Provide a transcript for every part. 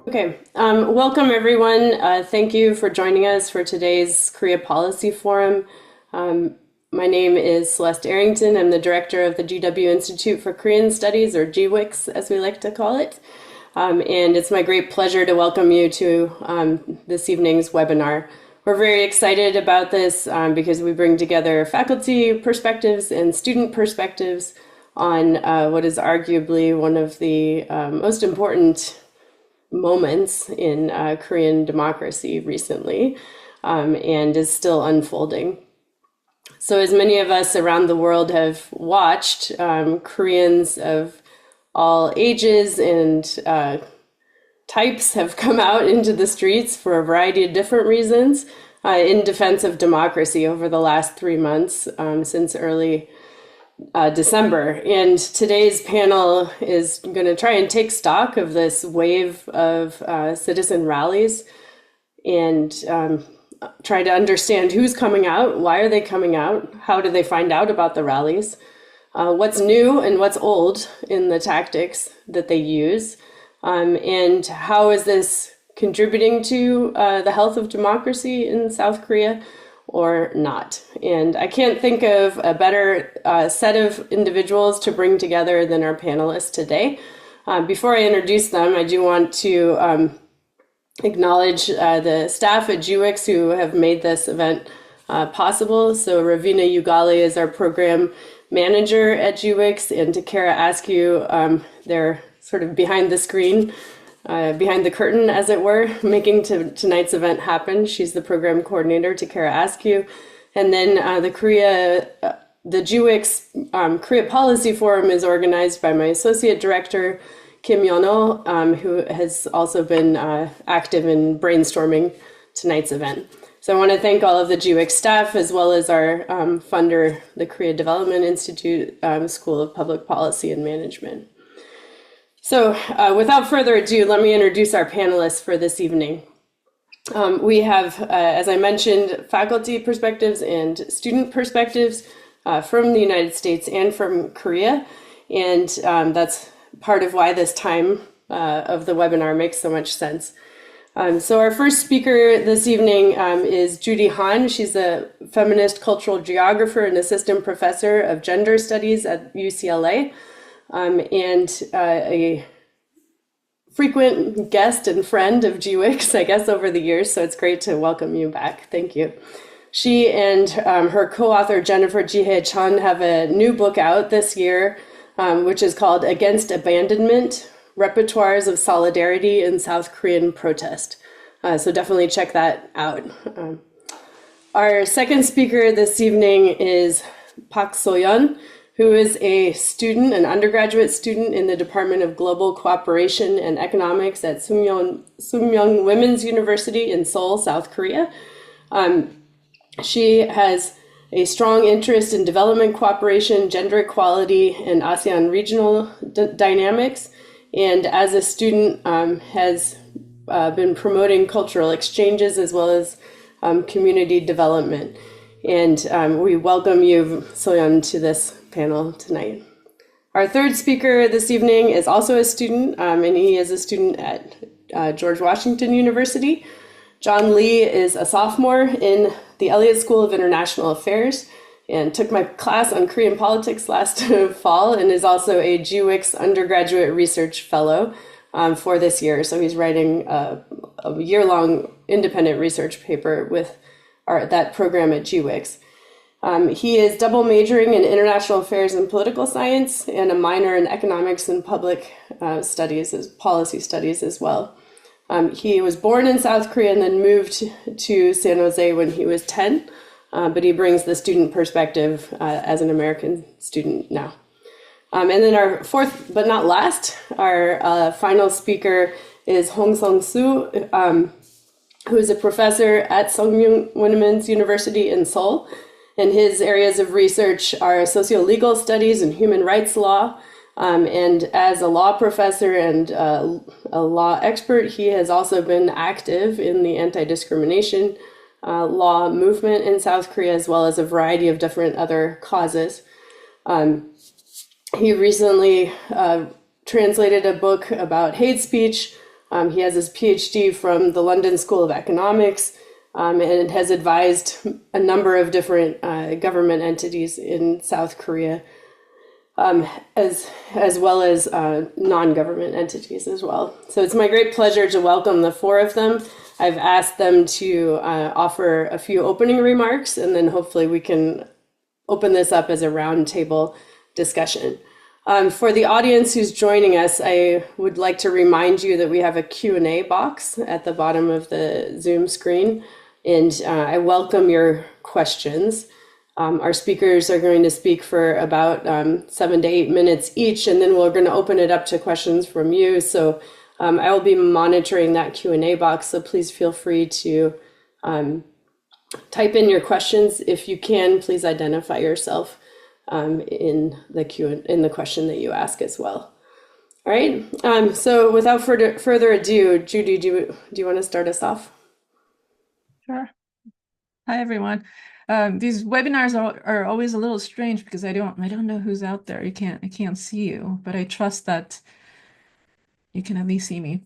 Okay, welcome everyone. Thank you for joining us for today's Korea Policy Forum. My name is Celeste Arrington. I'm the director of the GW Institute for Korean Studies, or GWICS as we like to call it. And it's my great pleasure to welcome you to this evening's webinar. We're very excited about this because we bring together faculty perspectives and student perspectives on what is arguably one of the most important moments in Korean democracy recently, and is still unfolding. So as many of us around the world have watched, Koreans of all ages and types have come out into the streets for a variety of different reasons in defense of democracy over the last 3 months, since early December. And today's panel is going to try and take stock of this wave of citizen rallies and try to understand who's coming out, why are they coming out, how do they find out about the rallies, what's new and what's old in the tactics that they use, and how is this contributing to the health of democracy in South Korea or not. And I can't think of a better set of individuals to bring together than our panelists today. Before I introduce them, I do want to acknowledge the staff at GWICS who have made this event possible. So Ravina Ugali is our program manager at GWICS, and Takara Askew, they're sort of behind the screen, behind the curtain, as it were, making tonight's event happen. She's the program coordinator, Takara Askew. And then the GWICS Korea Policy Forum is organized by my associate director, Kim Yeon-oh, who has also been active in brainstorming tonight's event. So I want to thank all of the GWICS staff, as well as our funder, the Korea Development Institute School of Public Policy and Management. So without further ado, let me introduce our panelists for this evening. We have, as I mentioned, faculty perspectives and student perspectives from the United States and from Korea. And that's part of why this time of the webinar makes so much sense. So our first speaker this evening is Judy Han. She's a feminist cultural geographer and assistant professor of gender studies at UCLA. And a frequent guest and friend of GWICS, I guess, over the years. So it's great to welcome you back. Thank you. She and her co-author, Jennifer Jihae Chun, have a new book out this year, which is called Against Abandonment, Repertoires of Solidarity in South Korean Protest. So definitely check that out. Our second speaker this evening is Park Soyeon, who is a student, an undergraduate student in the Department of Global Cooperation and Economics at Soomyung Women's University in Seoul, South Korea. She has a strong interest in development cooperation, gender equality, and ASEAN regional dynamics. And as a student, has been promoting cultural exchanges as well as community development. And we welcome you, Soyeon, to this panel tonight. Our third speaker this evening is also a student, and he is a student at George Washington University. John Lee is a sophomore in the Elliott School of International Affairs and took my class on Korean politics last fall, and is also a GWICS undergraduate research fellow for this year. So he's writing a year-long independent research paper with that program at GWICS. He is double majoring in international affairs and political science, and a minor in economics and public studies, as policy studies as well. He was born in South Korea and then moved to San Jose when he was 10, but he brings the student perspective as an American student now. And then our fourth, but not last, our final speaker is Hong Sung-soo, who is a professor at Soyeon Women's University in Seoul. And his areas of research are socio-legal studies and human rights law. And as a law professor and a law expert, he has also been active in the anti-discrimination law movement in South Korea, as well as a variety of different other causes. He recently translated a book about hate speech He has his PhD from the London School of Economics, and has advised a number of different government entities in South Korea, as well as non-government entities as well. So it's my great pleasure to welcome the four of them. I've asked them to offer a few opening remarks, and then hopefully we can open this up as a roundtable discussion. For the audience who's joining us, I would like to remind you that we have a Q&A box at the bottom of the Zoom screen, and I welcome your questions. Our speakers are going to speak for about 7 to 8 minutes each, and then we're going to open it up to questions from you. So I will be monitoring that Q&A box, so please feel free to type in your questions. If you can, please identify yourself in the question that you ask as well. All right. So without further ado, Judy, do you want to start us off? Sure. Hi, everyone. These webinars are always a little strange because I don't know who's out there. I can't see you, but I trust that you can at least see me.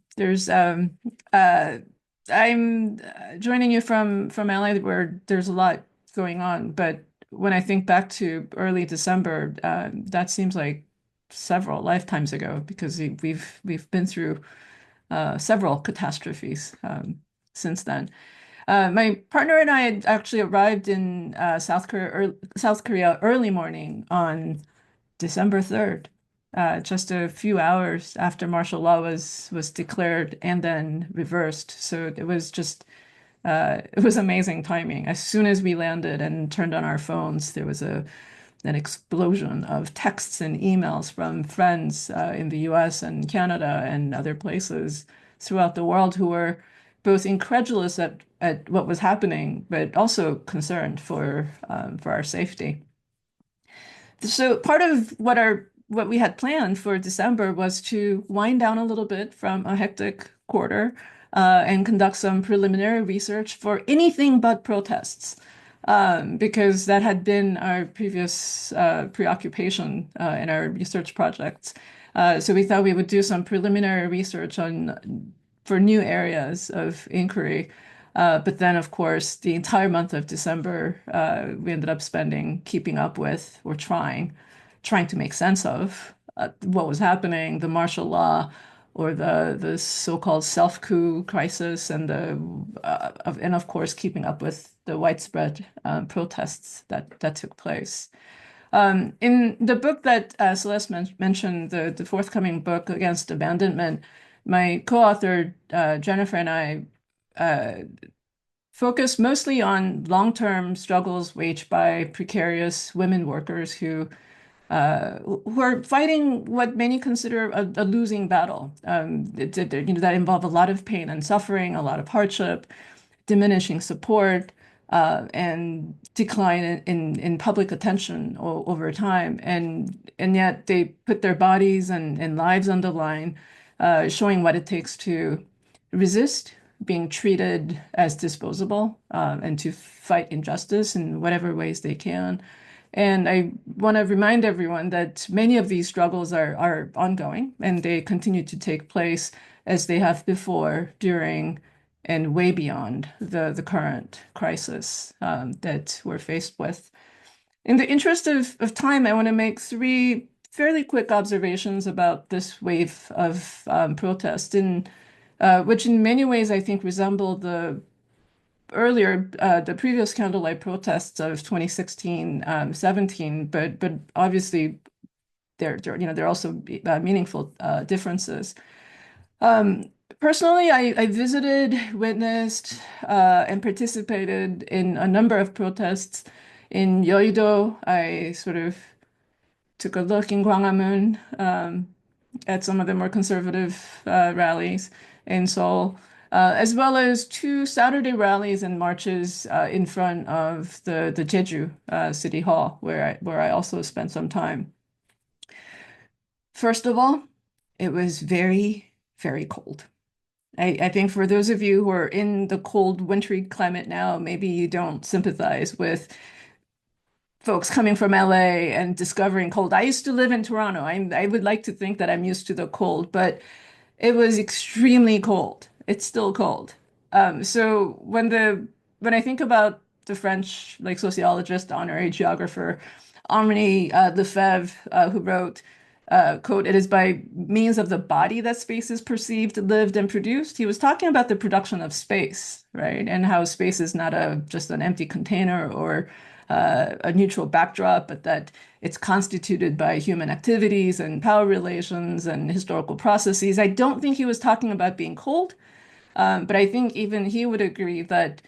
I'm joining you from LA where there's a lot going on, but when I think back to early December, that seems like several lifetimes ago because we've been through several catastrophes since then. My partner and I had actually arrived in South Korea early morning on December 3rd, just a few hours after martial law was declared and then reversed. So it was amazing timing. As soon as we landed and turned on our phones, there was an explosion of texts and emails from friends in the US and Canada and other places throughout the world who were both incredulous at what was happening, but also concerned for our safety. So part of what we had planned for December was to wind down a little bit from a hectic quarter and conduct some preliminary research for anything but protests, because that had been our previous preoccupation in our research projects. So we thought we would do some preliminary research for new areas of inquiry. But then, of course, the entire month of December, we ended up spending keeping up with or trying to make sense of what was happening, the martial law, or the so-called self-coup crisis, and of course keeping up with the widespread protests that took place. In the book that Celeste mentioned, the forthcoming book Against Abandonment, my co-author Jennifer and I focused mostly on long-term struggles waged by precarious women workers who are fighting what many consider a losing battle. That involve a lot of pain and suffering, a lot of hardship, diminishing support, and decline in public attention over time. And yet they put their bodies and lives on the line, showing what it takes to resist being treated as disposable, and to fight injustice in whatever ways they can. And I want to remind everyone that many of these struggles are ongoing and they continue to take place as they have before, during, and way beyond the current crisis that we're faced with. In the interest of time, I want to make three fairly quick observations about this wave of protest, which in many ways I think resemble the previous candlelight protests of 2016, 17, but obviously there are also meaningful differences. Personally, I visited, witnessed, and participated in a number of protests in Yeouido. I sort of took a look in Gwanghwamun at some of the more conservative rallies in Seoul, as well as two Saturday rallies and marches in front of the Jeju City Hall, where I also spent some time. First of all, it was very, very cold. I think for those of you who are in the cold, wintry climate now, maybe you don't sympathize with folks coming from LA and discovering cold. I used to live in Toronto. I would like to think that I'm used to the cold, but It was extremely cold. It's still cold. So when I think about the French like sociologist, honorary geographer Henri Lefebvre, who wrote, quote, "It is by means of the body that space is perceived, lived, and produced." He was talking about the production of space, right? And how space is not a just an empty container or a neutral backdrop, but that it's constituted by human activities and power relations and historical processes. I don't think he was talking about being cold, but I think even he would agree that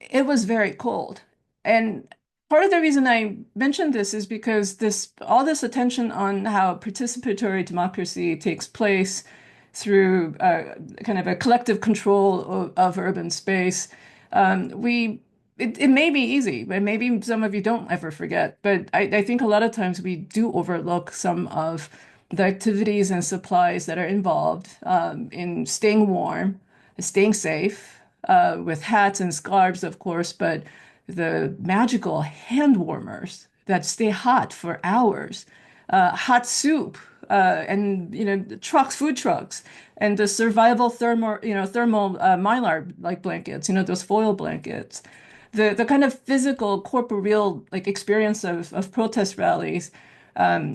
it was very cold. And part of the reason I mentioned this is because this all this attention on how participatory democracy takes place through kind of a collective control of urban space. We it may be easy, but maybe some of you don't ever forget. But I think a lot of times we do overlook some of the activities and supplies that are involved in staying warm, staying safe, with hats and scarves, of course, but the magical hand warmers that stay hot for hours, hot soup, and trucks, food trucks, and the survival thermal mylar like blankets, those foil blankets. The kind of physical, corporeal like experience of protest rallies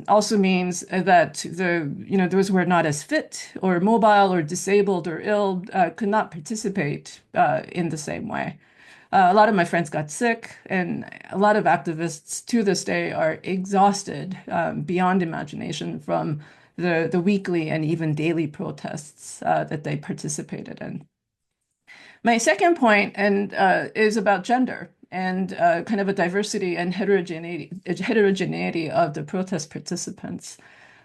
also means that those who are not as fit or mobile or disabled or ill could not participate in the same way. A lot of my friends got sick, and a lot of activists to this day are exhausted beyond imagination from the weekly and even daily protests that they participated in. My second point is about gender and kind of a diversity and heterogeneity of the protest participants.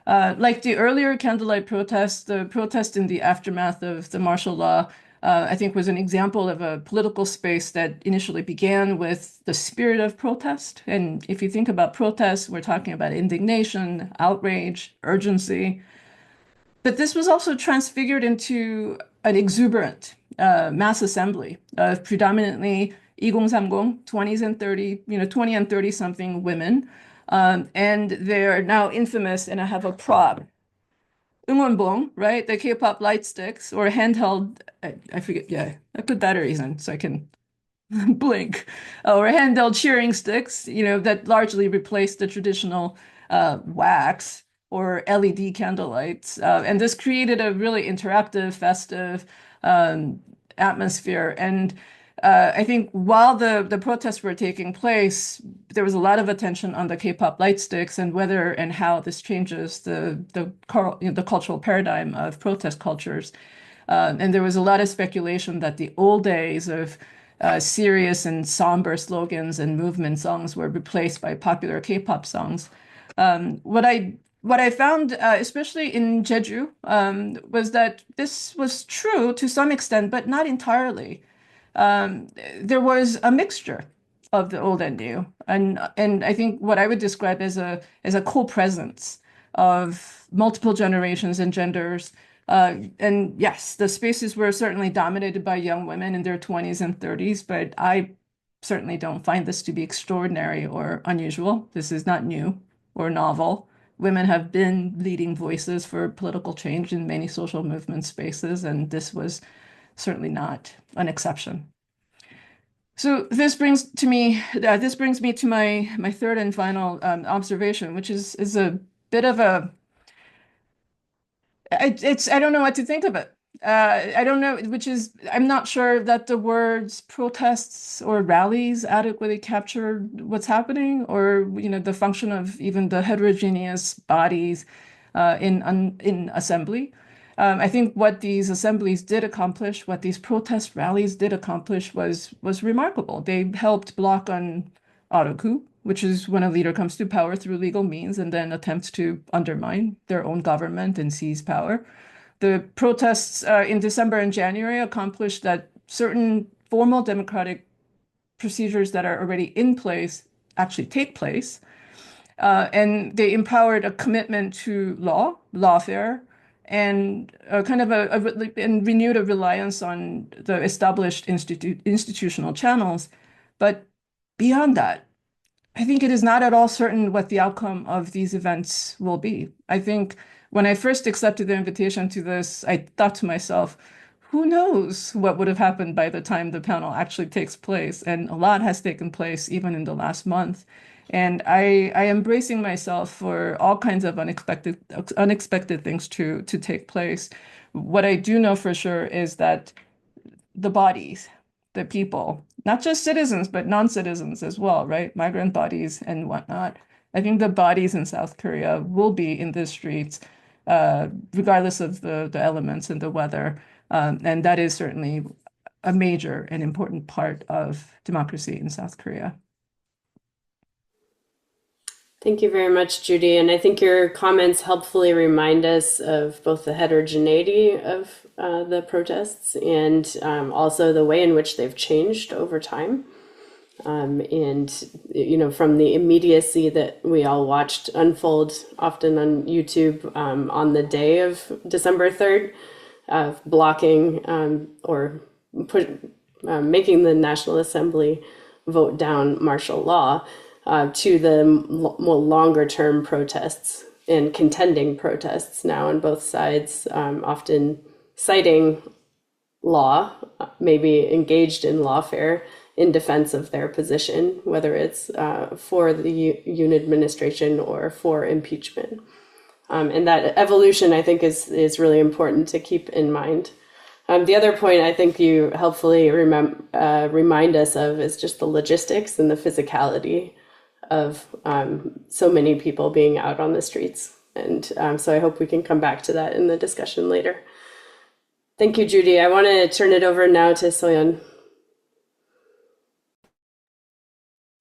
Like the earlier candlelight protests, the protest in the aftermath of the martial law, I think was an example of a political space that initially began with the spirit of protest. And if you think about protest, we're talking about indignation, outrage, urgency. But this was also transfigured into an exuberant mass assembly of predominantly 2030, 20s and 30, 20 and 30 something women. And they're now infamous, and I have a prop. 응원봉, right? The K-pop light sticks or handheld, I forget, yeah, I put batteries in so I can blink, or handheld cheering sticks, that largely replaced the traditional wax or LED candlelights. And this created a really interactive, festive atmosphere. And I think while the protests were taking place, there was a lot of attention on the K-pop light sticks and whether and how this changes the cultural paradigm of protest cultures. And there was a lot of speculation that the old days of serious and somber slogans and movement songs were replaced by popular K-pop songs. What I found, especially in Jeju, was that this was true to some extent, but not entirely. There was a mixture of the old and new, and I think what I would describe as a co-presence of multiple generations and genders. And yes, the spaces were certainly dominated by young women in their 20s and 30s, but I certainly don't find this to be extraordinary or unusual. This is not new or novel. Women have been leading voices for political change in many social movement spaces, and this was certainly not an exception. So this brings me to my third and final observation, which is a bit of a I don't know what to think of it. I don't know, which is I'm not sure that the words protests or rallies adequately capture what's happening, or the function of even the heterogeneous bodies in assembly. I think what these assemblies did accomplish, what these protest rallies did accomplish, was remarkable. They helped block an auto coup, which is when a leader comes to power through legal means and then attempts to undermine their own government and seize power. The protests in December and January accomplished that certain formal democratic procedures that are already in place actually take place. And they empowered a commitment to lawfare, and kind of and renewed a reliance on the established institutional channels. But beyond that, I think it is not at all certain what the outcome of these events will be. I think when I first accepted the invitation to this, I thought to myself, who knows what would have happened by the time the panel actually takes place? And a lot has taken place even in the last month. And I am bracing myself for all kinds of unexpected things to take place. What I do know for sure is that the bodies, the people, not just citizens, but non-citizens as well, right? Migrant bodies and whatnot. I think the bodies in South Korea will be in the streets, regardless of the elements and the weather. And that is certainly a major and important part of democracy in South Korea. Thank you very much, Judy. And I think your comments helpfully remind us of both the heterogeneity of the protests and also the way in which they've changed over time. And, you know, from the immediacy that we all watched unfold often on YouTube on the day of December 3rd, blocking or making the National Assembly vote down martial law, to the more longer term protests and contending protests now on both sides, often citing law, maybe engaged in lawfare in defense of their position, whether it's for the Yoon administration or for impeachment. And that evolution, I think, is really important to keep in mind. The other point I think you helpfully remind us of is just the logistics and the physicality of so many people being out on the streets. And so I hope we can come back to that in the discussion later. Thank you, Judy. I want to turn it over now to Soyeon.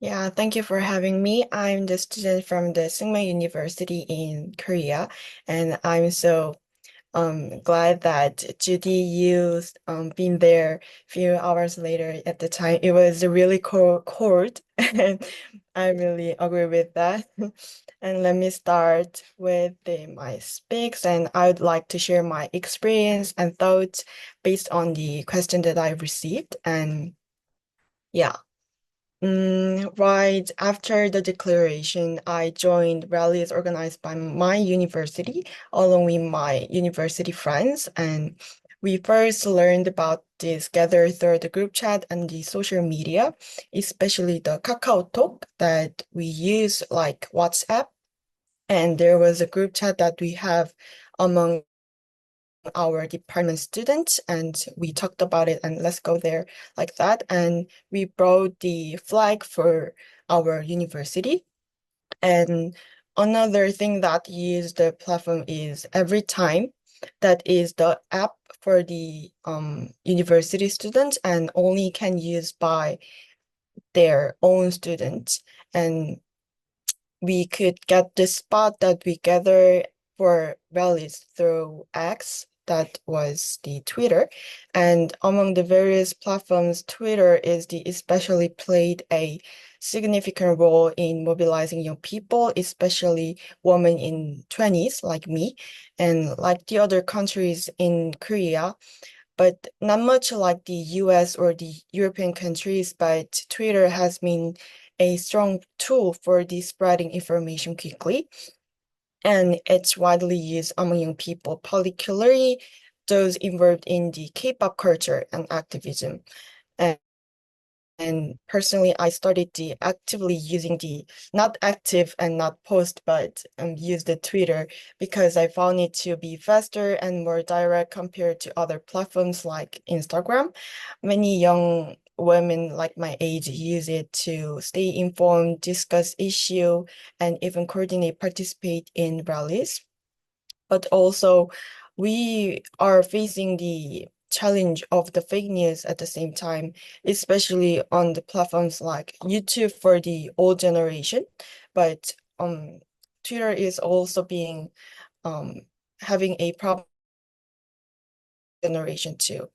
Yeah, thank you for having me. I'm the student from the Sungma University in Korea, and I'm so glad that Judy, you been there a few hours later at the time. It was really cold, and I really agree with that. And let me start with my speaks, and I would like to share my experience and thoughts based on the question that I received. And yeah. Right after the declaration, I joined rallies organized by my university along with my university friends. And we first learned about this gather through the group chat and the social media, especially the KakaoTalk that we use like WhatsApp. And there was a group chat that we have among our department students, and we talked about it and let's go there like that. And we brought the flag for our university. And another thing that use the platform is every time that is the app for the university students and only can use by their own students. And we could get the spot that we gather for rallies through X, that was the Twitter. And among the various platforms, Twitter is the especially played a significant role in mobilizing young people, especially women in 20s like me, and like the other countries in Korea, but not much like the US or the European countries, but Twitter has been a strong tool for the spreading information quickly. And it's widely used among young people, particularly those involved in the K-pop culture and activism. And and personally, I started the actively using the not active and not post, but use the Twitter because I found it to be faster and more direct compared to other platforms like Instagram. Many young women like my age use it to stay informed, discuss issue, and even coordinate, participate in rallies. But also, we are facing the challenge of the fake news at the same time, especially on the platforms like YouTube for the old generation. But Twitter is also being having a problem generation too.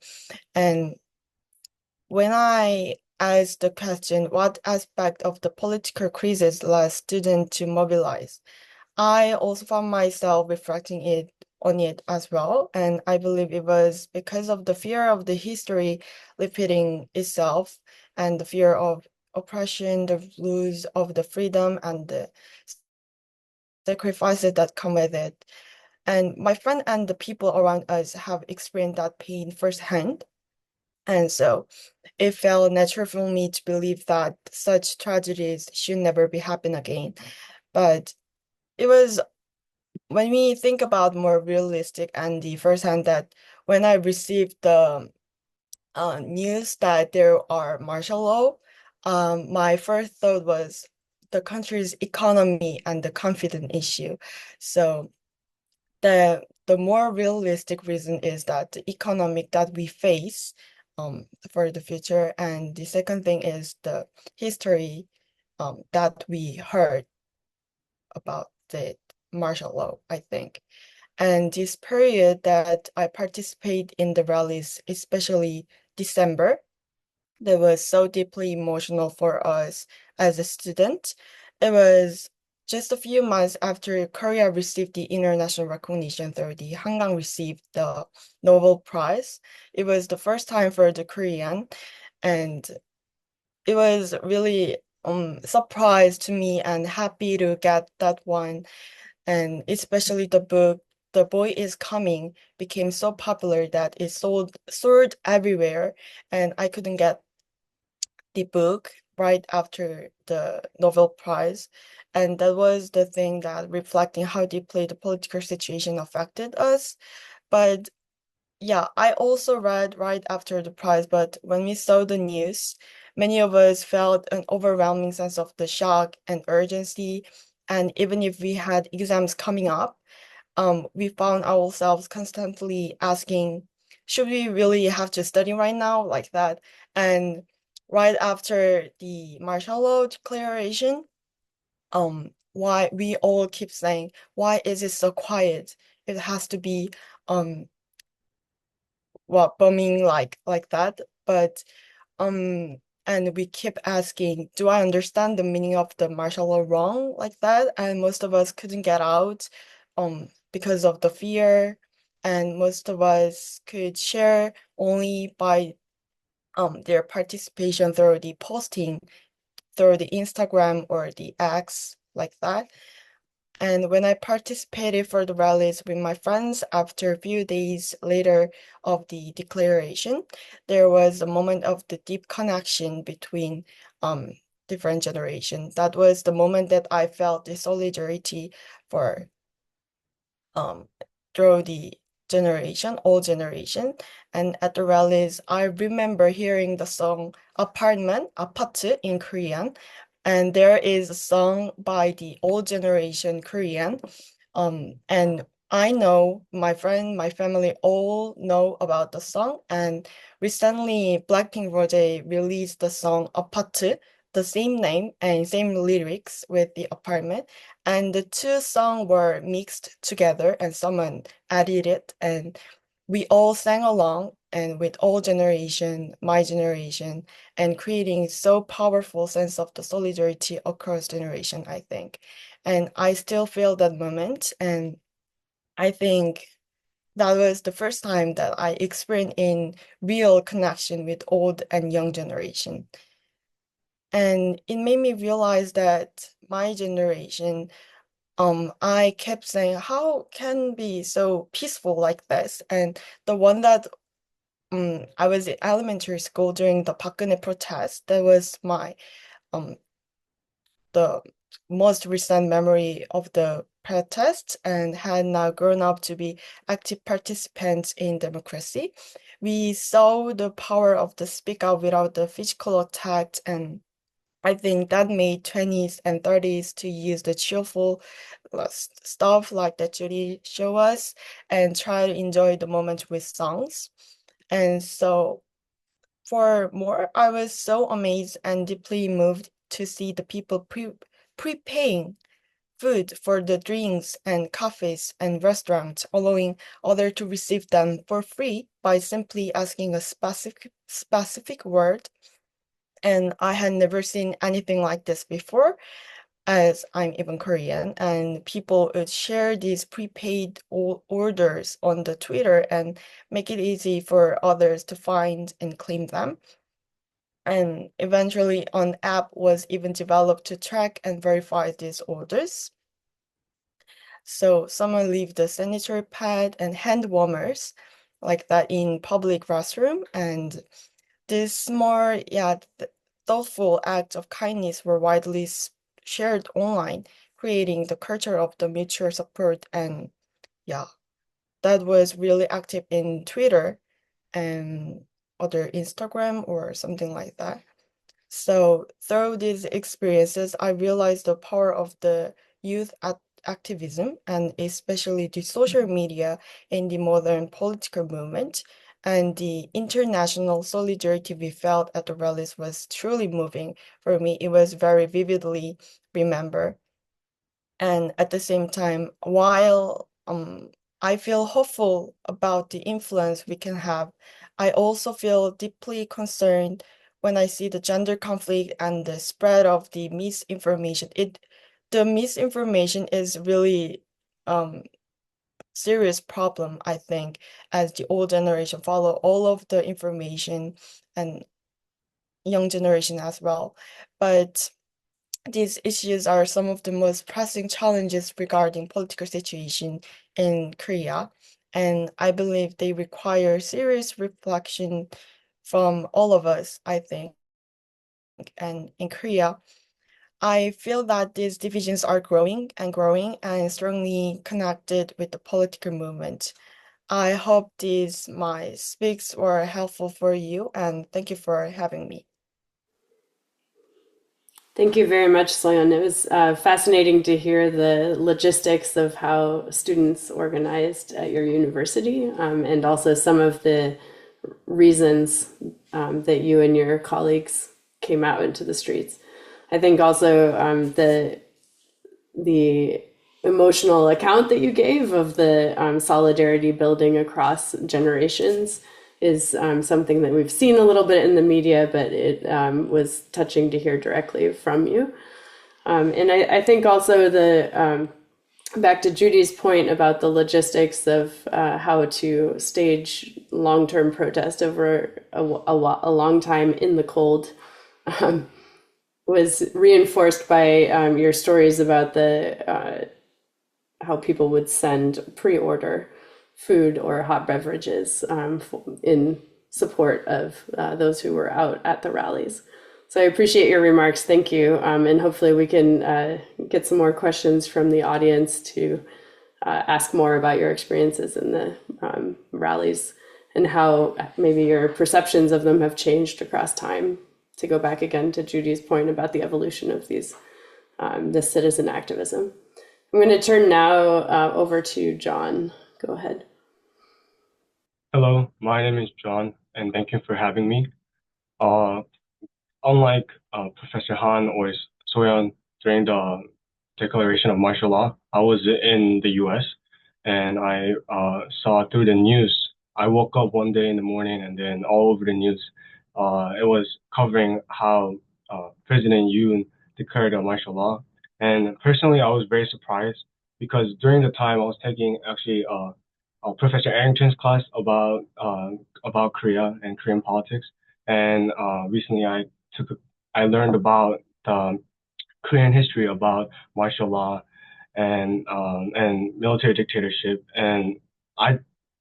And when I asked the question, what aspect of the political crisis led students to mobilize? I also found myself reflecting it on it as well. And I believe it was because of the fear of the history repeating itself and the fear of oppression, the loss of the freedom and the sacrifices that come with it. And my friend and the people around us have experienced that pain firsthand. And so it felt natural for me to believe that such tragedies should never be happen again. But it was when we think about more realistic and the firsthand that when I received the news that there are martial law, my first thought was the country's economy and the confidence issue. So the more realistic reason is that the economic that we face for the future, and the second thing is the history that we heard about the martial law, I think. And this period that I participate in the rallies, especially December, that was so deeply emotional for us as a student. It was just a few months after Korea received the international recognition through the Hangang received the Nobel Prize. It was the first time for the Korean, and it was really surprise to me and happy to get that one. And especially the book The Boy Is Coming became so popular that it sold everywhere, and I couldn't get the book right after the Nobel Prize. And that was the thing that reflecting how deeply the political situation affected us. But yeah, I also read right after the prize, but when we saw the news, many of us felt an overwhelming sense of the shock and urgency. And even if we had exams coming up, we found ourselves constantly asking, should we really have to study right now like that? And right after the martial law declaration, why we all keep saying, why is it so quiet? It has to be well, bombing like that. But um and we keep asking, do I understand the meaning of the martial law wrong like that? And most of us couldn't get out because of the fear, and most of us could share only by their participation through the posting through the Instagram or the X like that. And when I participated for the rallies with my friends after a few days later of the declaration, there was a moment of the deep connection between um, different generations. That was the moment that I felt the solidarity for um, through the generation, all generation. And at the rallies, I remember hearing the song apartment, 아파트 in Korean. And there is a song by the old generation Korean. And I know my friend, my family all know about the song. And recently, Blackpink Rosé released the song 아파트, the same name and same lyrics with the apartment. And the two songs were mixed together and someone added it. And we all sang along and with all generation, my generation, and creating so powerful sense of the solidarity across generation, I think. And I still feel that moment. And I think that was the first time that I experienced in real connection with old and young generation. And it made me realize that my generation, I kept saying, how can be so peaceful like this? And the one that I was in elementary school during the Park protest, that was my um the most recent memory of the protest, and had now grown up to be active participants in democracy. We saw the power of the speak out without the physical attack, and I think that made 20s and 30s to use the cheerful stuff like that Judy show us and try to enjoy the moment with songs. And so for more, I was so amazed and deeply moved to see the people prepaying food for the drinks and cafes and restaurants, allowing others to receive them for free by simply asking a specific word. And I had never seen anything like this before, as I'm even Korean, and people would share these prepaid orders on the Twitter and make it easy for others to find and claim them. And eventually an app was even developed to track and verify these orders. So someone leave the sanitary pad and hand warmers like that in public restroom, and this small, thoughtful acts of kindness were widely shared online, creating the culture of the mutual support. And yeah, that was really active in Twitter and other Instagram or something like that. So through these experiences, I realized the power of the youth activism and especially the social media in the modern political movement. And the international solidarity we felt at the rallies was truly moving. For me, it was very vividly remembered. And at the same time, while I feel hopeful about the influence we can have, I also feel deeply concerned when I see the gender conflict and the spread of the misinformation. The misinformation is really serious problem, I think, as the old generation follow all of the information and young generation as well. But these issues are some of the most pressing challenges regarding political situation in Korea, and I believe they require serious reflection from all of us, I think. And in Korea, I feel that these divisions are growing and strongly connected with the political movement. I hope these my speaks were helpful for you, and thank you for having me. Thank you very much, Soyeon. It was fascinating to hear the logistics of how students organized at your university, and also some of the reasons that you and your colleagues came out into the streets. I think also the emotional account that you gave of the solidarity building across generations is something that we've seen a little bit in the media, but it was touching to hear directly from you. And I think also back to Judy's point about the logistics of how to stage long-term protest over a long time in the cold was reinforced by your stories about the how people would send pre-order food or hot beverages in support of those who were out at the rallies. So I appreciate your remarks. Thank you. And hopefully we can get some more questions from the audience to ask more about your experiences in the rallies and how maybe your perceptions of them have changed across time. To go back again to Judy's point about the evolution of this citizen activism. I'm going to turn now over to John. Go ahead. Hello, my name is John, and thank you for having me. Uh, Unlike Professor Han or Soyeon during the declaration of martial law, I was in the US and I saw through the news. I woke up one day in the morning and then all over the news, it was covering how President Yoon declared a martial law. And personally, I was very surprised because during the time I was taking actually Professor Arrington's class about Korea and Korean politics. And recently I learned about the Korean history about martial law and military dictatorship, and I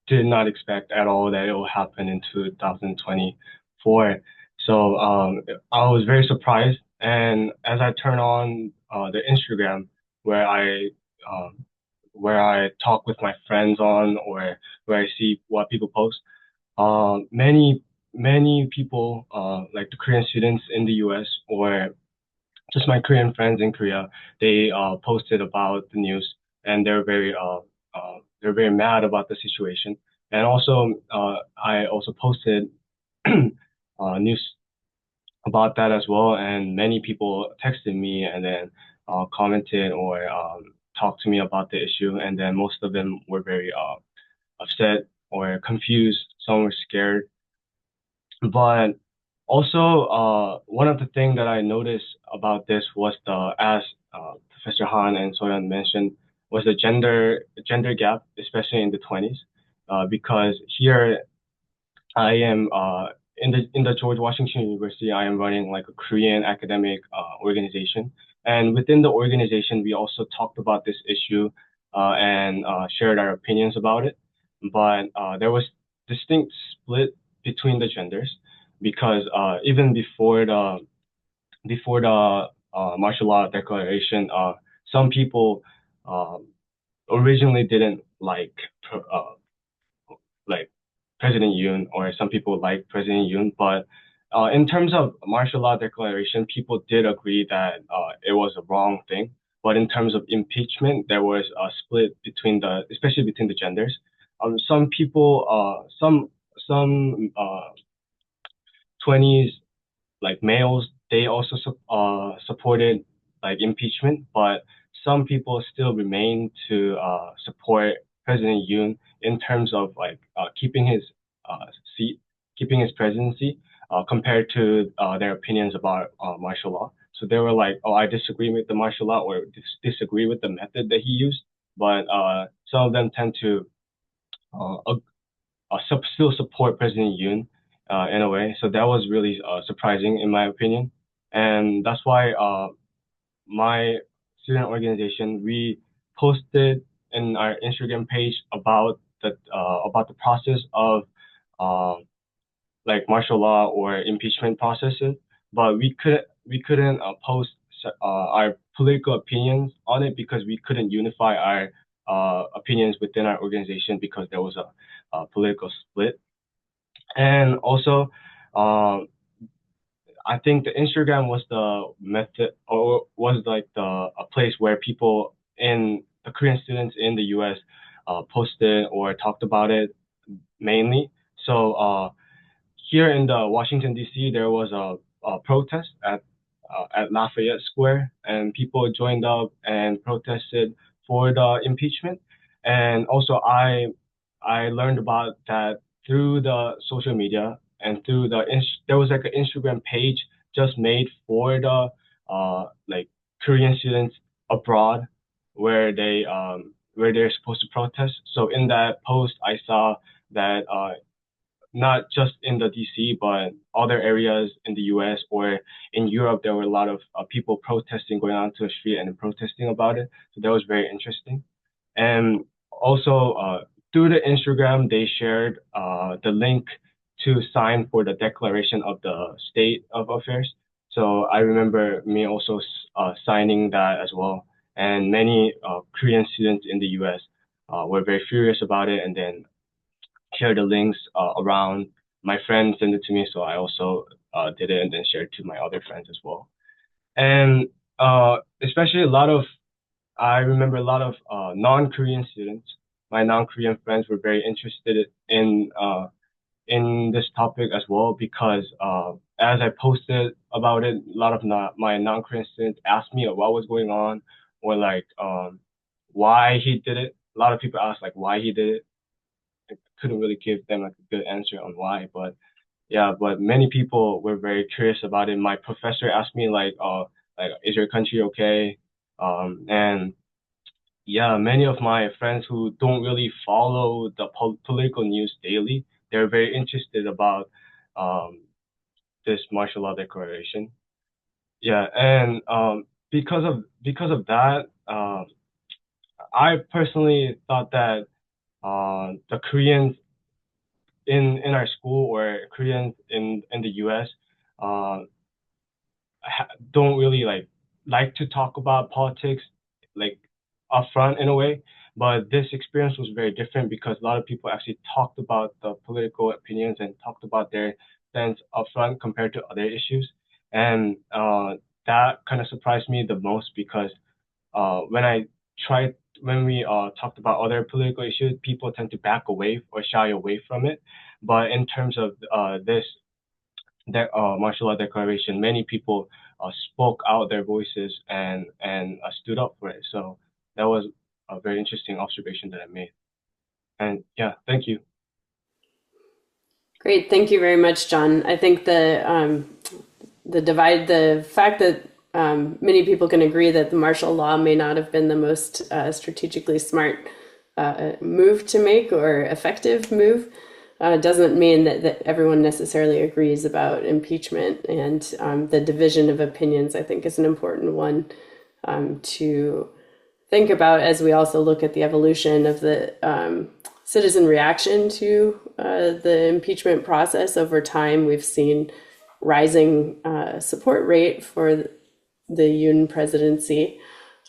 did not expect at all that it will happen in 2024. So I was very surprised, and as I turn on the Instagram where I um, where I talk with my friends on or where I see what people post, many people, like the Korean students in the US or just my Korean friends in Korea, they posted about the news and they're very mad about the situation. And also, I also posted news about that as well, and many people texted me and then commented or talked to me about the issue, and then most of them were very upset or confused. Some were scared, but also, one of the things that I noticed about this was as Professor Han and Soyeon mentioned, was the gender gap, especially in the 20s, because here I am in the George Washington University. I am running like a Korean academic organization, and within the organization, we also talked about this issue and shared our opinions about it. But there was distinct split between the genders because even before the martial law declaration, some people um, originally didn't like President Yoon, or some people like President Yoon. But in terms of martial law declaration, people did agree that it was a wrong thing. But in terms of impeachment, there was a split between especially between the genders. Some people, some 20s like males, they also supported like impeachment, but some people still remain to support President Yoon in terms of like keeping his seat, keeping his presidency, compared to their opinions about martial law. So they were like, "Oh, I disagree with the martial law, or disagree with the method that he used." But some of them tend to uh, still support President Yoon in a way. So that was really surprising in my opinion, and that's why my student organization, we posted in our Instagram page about the process of uh, like martial law or impeachment processes, but we couldn't post our political opinions on it because we couldn't unify our opinions within our organization because there was a political split. And also, um, I think the Instagram was the method, or was like a place where people in the Korean students in the U.S. Posted or talked about it mainly. So here in the Washington D.C., there was a protest at Lafayette Square, and people joined up and protested for the impeachment. And also, I learned about that through the social media and through there was like an Instagram page just made for the like Korean students abroad where they're supposed to protest. So in that post, I saw that not just in the DC, but other areas in the US or in Europe, there were a lot of people protesting, going onto the street and protesting about it. So that was very interesting. And also, through the Instagram, they shared the link to sign for the declaration of the state of affairs. So I remember me also signing that as well. And many Korean students in the US were very furious about it, and then share the links around. My friend sent it to me, so I also did it and then shared to my other friends as well. And especially I remember a lot of non-Korean students. My non-Korean friends were very interested in this topic as well because as I posted about it, a lot of my non-Korean students asked me what was going on, or like why he did it. A lot of people asked like why he did it. I couldn't really give them like a good answer on why, but yeah, but many people were very curious about it. My professor asked me like, is your country okay? And yeah, many of my friends who don't really follow the political news daily, they're very interested about um, this martial law declaration. Yeah, and because of that, I personally thought that the Koreans in our school, or Koreans in the U.S. Uh, don't really like to talk about politics like upfront in a way. But this experience was very different because a lot of people actually talked about the political opinions and talked about their stance upfront compared to other issues. And that kind of surprised me the most because when I tried when we talked about other political issues, people tend to back away or shy away from it. But in terms of this martial law declaration, many people spoke out their voices and stood up for it. So that was a very interesting observation that I made. And yeah, thank you. Great, thank you very much, John. I think the fact that many people can agree that the martial law may not have been the most strategically smart move to make or effective move doesn't mean that everyone necessarily agrees about impeachment. And the division of opinions, I think, is an important one to think about as we also look at the evolution of the citizen reaction to the impeachment process over time. We've seen rising support rate for the Yoon presidency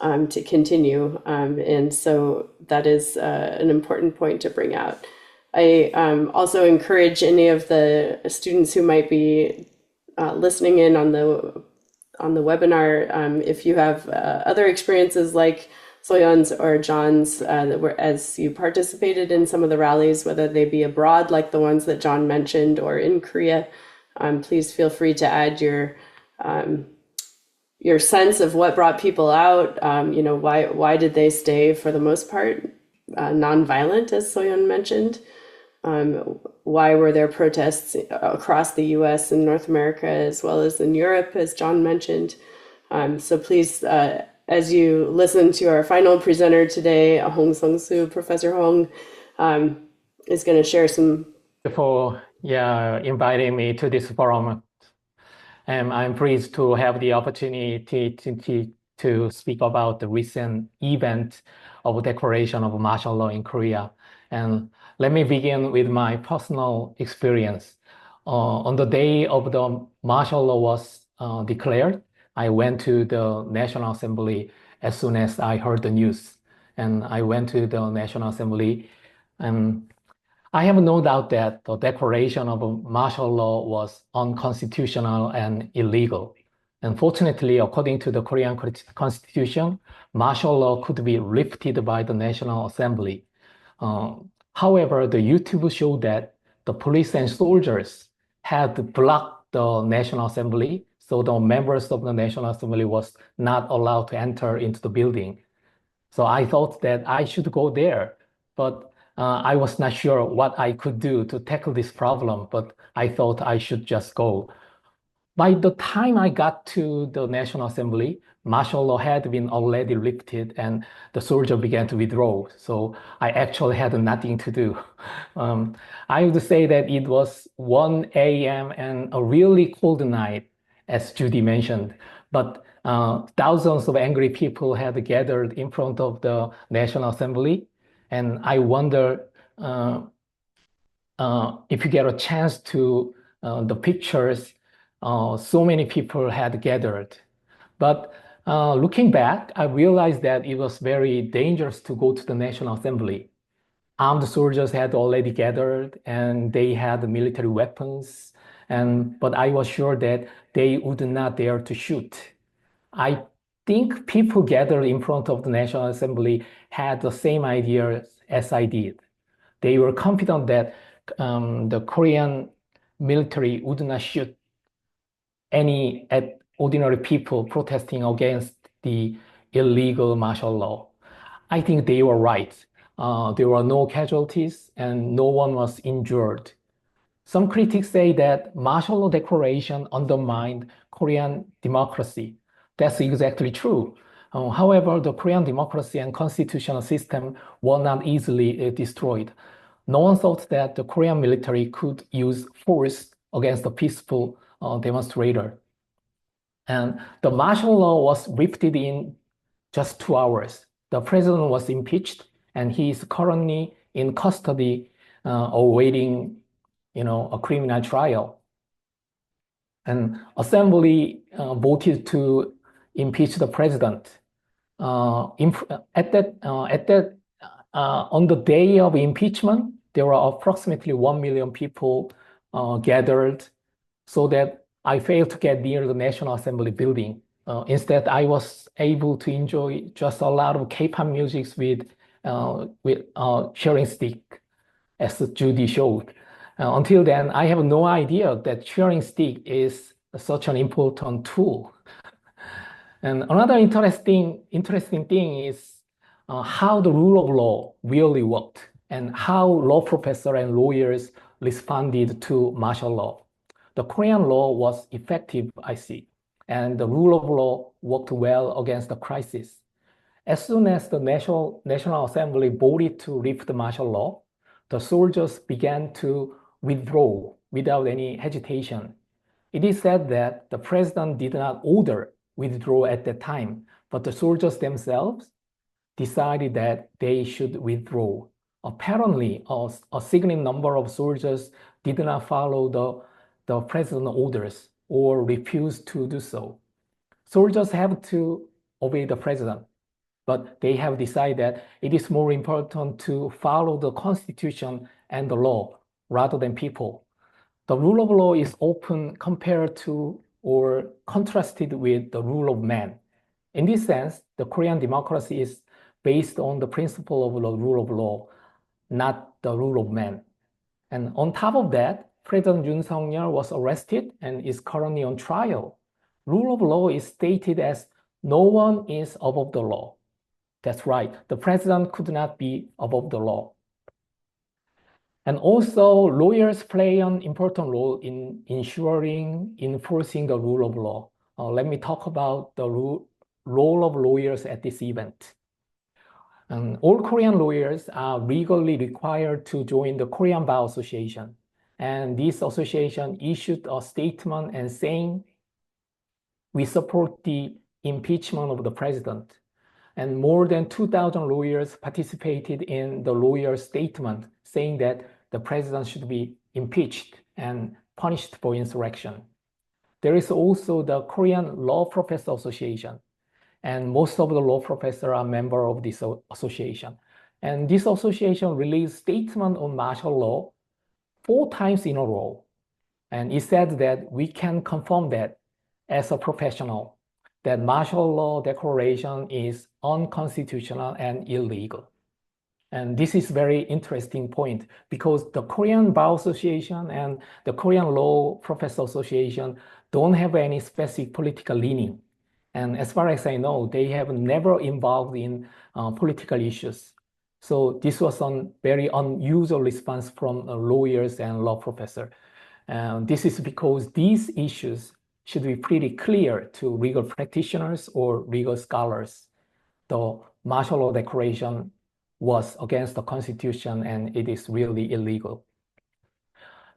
to continue. And so that is an important point to bring out. I also encourage any of the students who might be listening in on the webinar, if you have other experiences like Soyeon's or John's, as you participated in some of the rallies, whether they be abroad like the ones that John mentioned or in Korea, please feel free to add your sense of what brought people out. Why did they stay for the most part nonviolent, as Soyeon mentioned? Why were there protests across the US and North America as well as in Europe, as John mentioned? So please, as you listen to our final presenter today, Hong Sung-soo, Professor Hong, is going to share some. For inviting me to this forum. I'm pleased to have the opportunity to speak about the recent event of declaration of martial law in Korea. And let me begin with my personal experience. On the day of the martial law was declared, I went to the National Assembly as soon as I heard the news. And I went to the National Assembly, and I have no doubt that the declaration of martial law was unconstitutional and illegal. Unfortunately, according to the Korean Constitution, martial law could be lifted by the National Assembly. However, the YouTube showed that the police and soldiers had blocked the National Assembly, so the members of the National Assembly was not allowed to enter into the building. So I thought that I should go there, but I was not sure what I could do to tackle this problem, but I thought I should just go. By the time I got to the National Assembly, martial law had been already lifted and the soldier began to withdraw. So I actually had nothing to do. I would say that it was 1 a.m. and a really cold night, as Judy mentioned, but thousands of angry people had gathered in front of the National Assembly. And I wonder if you get a chance to the pictures, so many people had gathered. But looking back, I realized that it was very dangerous to go to the National Assembly. Armed soldiers had already gathered and they had military weapons. But I was sure that they would not dare to shoot. I think people gathered in front of the National Assembly had the same idea as I did. They were confident that the Korean military would not shoot any ordinary people protesting against the illegal martial law. I think they were right. There were no casualties and no one was injured. Some critics say that martial law declaration undermined Korean democracy. That's exactly true. However, the Korean democracy and constitutional system were not easily destroyed. No one thought that the Korean military could use force against a peaceful demonstrator. And the martial law was lifted in just 2 hours. The president was impeached and he is currently in custody awaiting a criminal trial. And assembly voted to impeach the president. On the day of impeachment, there were approximately 1 million people gathered, so that I failed to get near the National Assembly building. Instead, I was able to enjoy just a lot of K-pop music with cheering stick, as Judy showed. Until then, I have no idea that cheering stick is such an important tool. And another interesting thing is how the rule of law really worked and how law professors and lawyers responded to martial law. The Korean law was effective, I see, and the rule of law worked well against the crisis. As soon as the National Assembly voted to lift the martial law, the soldiers began to withdraw without any hesitation. It is said that the president did not order withdrawal at that time, but the soldiers themselves decided that they should withdraw. Apparently, a significant number of soldiers did not follow the president's orders or refused to do so. Soldiers have to obey the president, but they have decided that it is more important to follow the constitution and the law rather than people. The rule of law is often compared to or contrasted with the rule of man. In this sense, the Korean democracy is based on the principle of the rule of law, not the rule of man. And on top of that, President Yoon Suk-yeol was arrested and is currently on trial. Rule of law is stated as no one is above the law. That's right, the president could not be above the law. And also, lawyers play an important role in enforcing the rule of law. Let me talk about the role of lawyers at this event. All Korean lawyers are legally required to join the Korean Bar Association. And this association issued a statement and saying, we support the impeachment of the president. And more than 2,000 lawyers participated in the lawyer's statement saying that the president should be impeached and punished for insurrection. There is also the Korean Law Professor Association, and most of the law professors are members of this association. And this association released statement on martial law 4 times in a row. And it said that we can confirm that as a professional, that martial law declaration is unconstitutional and illegal. And this is very interesting point because the Korean Bar Association and the Korean Law Professor Association don't have any specific political leaning. And as far as I know, they have never involved in political issues. So this was a very unusual response from lawyers and law professors. This is because these issues should be pretty clear to legal practitioners or legal scholars. The martial law declaration was against the constitution and it is really illegal.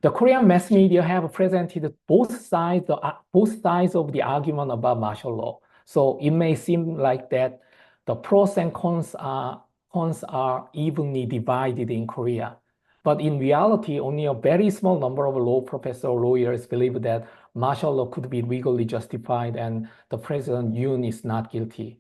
The Korean mass media have presented both sides of the argument about martial law. So it may seem like that the pros and cons are evenly divided in Korea. But in reality, only a very small number of law professors or lawyers believe that martial law could be legally justified and the President Yoon is not guilty.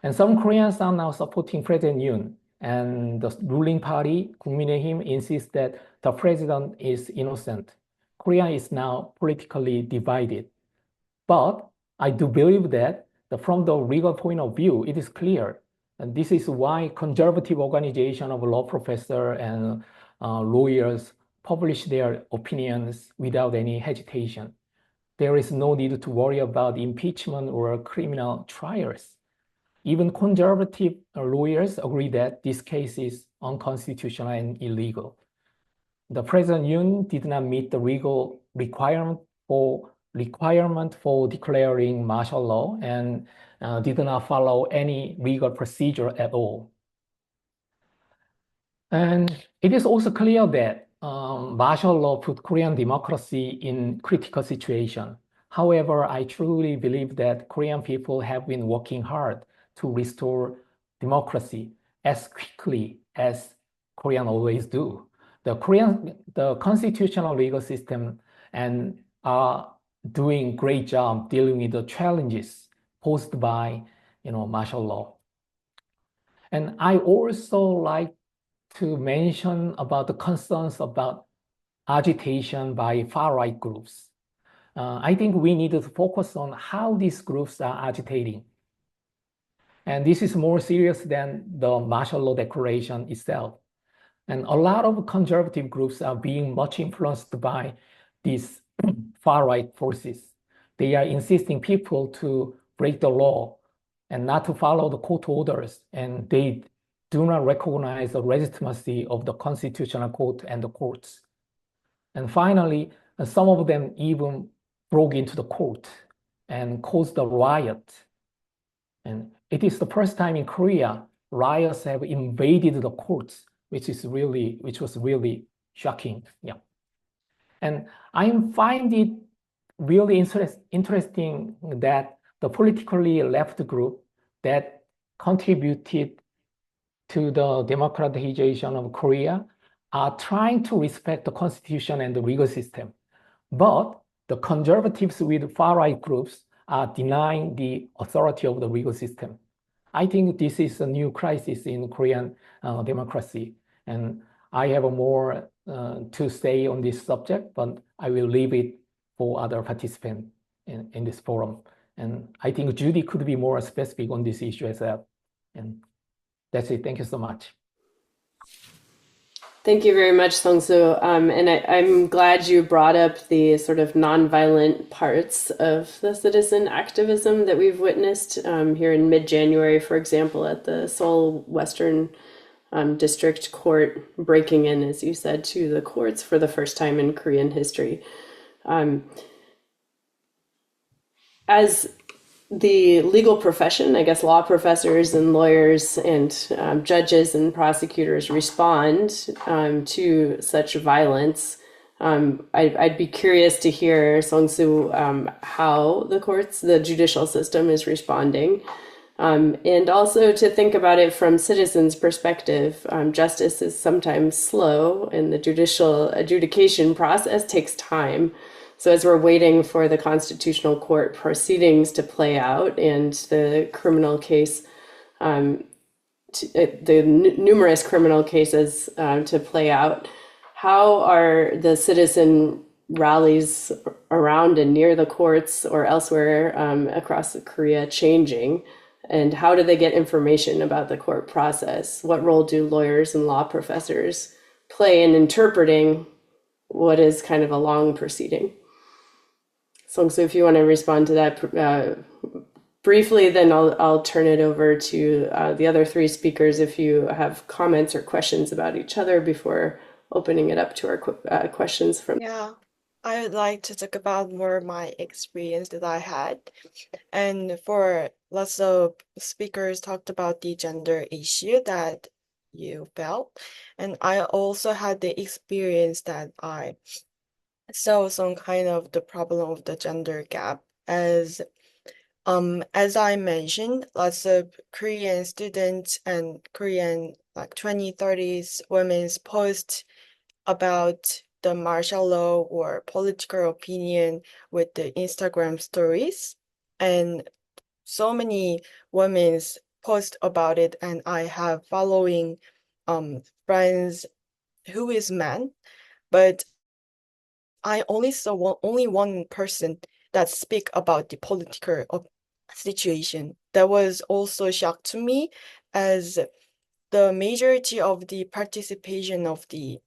And some Koreans are now supporting President Yoon, and the ruling party, 국민의힘, insists that the president is innocent. Korea is now politically divided. But I do believe that from the legal point of view, it is clear. And this is why conservative organization of law professors and lawyers publish their opinions without any hesitation. There is no need to worry about impeachment or criminal trials. Even conservative lawyers agree that this case is unconstitutional and illegal. The President Yoon did not meet the legal requirement for declaring martial law and did not follow any legal procedure at all. And it is also clear that martial law put Korean democracy in critical situation. However, I truly believe that Korean people have been working hard to restore democracy as quickly as Koreans always do. The constitutional legal system and are doing great job dealing with the challenges posed by martial law. And I also like to mention about the concerns about agitation by far-right groups. I think we need to focus on how these groups are agitating. And this is more serious than the martial law declaration itself. And a lot of conservative groups are being much influenced by these far-right forces. They are insisting people to break the law and not to follow the court orders. And they do not recognize the legitimacy of the constitutional court and the courts. And finally, some of them even broke into the court and caused a riot. And it is the first time in Korea riots have invaded the courts, which was really shocking. Yeah. And I find it really interesting that the politically left group that contributed to the democratization of Korea are trying to respect the constitution and the legal system. But the conservatives with far-right groups are denying the authority of the legal system. I think this is a new crisis in Korean democracy. And I have more to say on this subject, but I will leave it for other participants in this forum. And I think Judy could be more specific on this issue as well. And that's it. Thank you so much. Thank you very much, Sung-soo. And I'm glad you brought up the sort of nonviolent parts of the citizen activism that we've witnessed here in mid-January, for example, at the Seoul Western District Court, breaking in, as you said, to the courts for the first time in Korean history. As the legal profession, I guess law professors and lawyers and judges and prosecutors respond to such violence, I'd be curious to hear, Sung-soo, how the judicial system is responding, and also to think about it from citizens' perspective. Justice is sometimes slow, and the judicial adjudication process takes time. So as we're waiting for the Constitutional Court proceedings to play out and the criminal case, numerous criminal cases to play out, how are the citizen rallies around and near the courts or elsewhere across Korea changing? And how do they get information about the court process? What role do lawyers and law professors play in interpreting what is kind of a long proceeding? So if you want to respond to that briefly, then I'll turn it over to the other three speakers if you have comments or questions about each other before opening it up to our questions from. Yeah, I would like to talk about more my experience that I had. And for lots of speakers talked about the gender issue that you felt. And I also had the experience that I saw some kind of the problem of the gender gap as I mentioned, lots of Korean students and Korean like 2030s women's post about the martial law or political opinion with the Instagram stories. And so many women's post about it, and I have following friends who is men, but I only saw only one person that speak about the political situation. That was also a shock to me, as the majority of the participation of the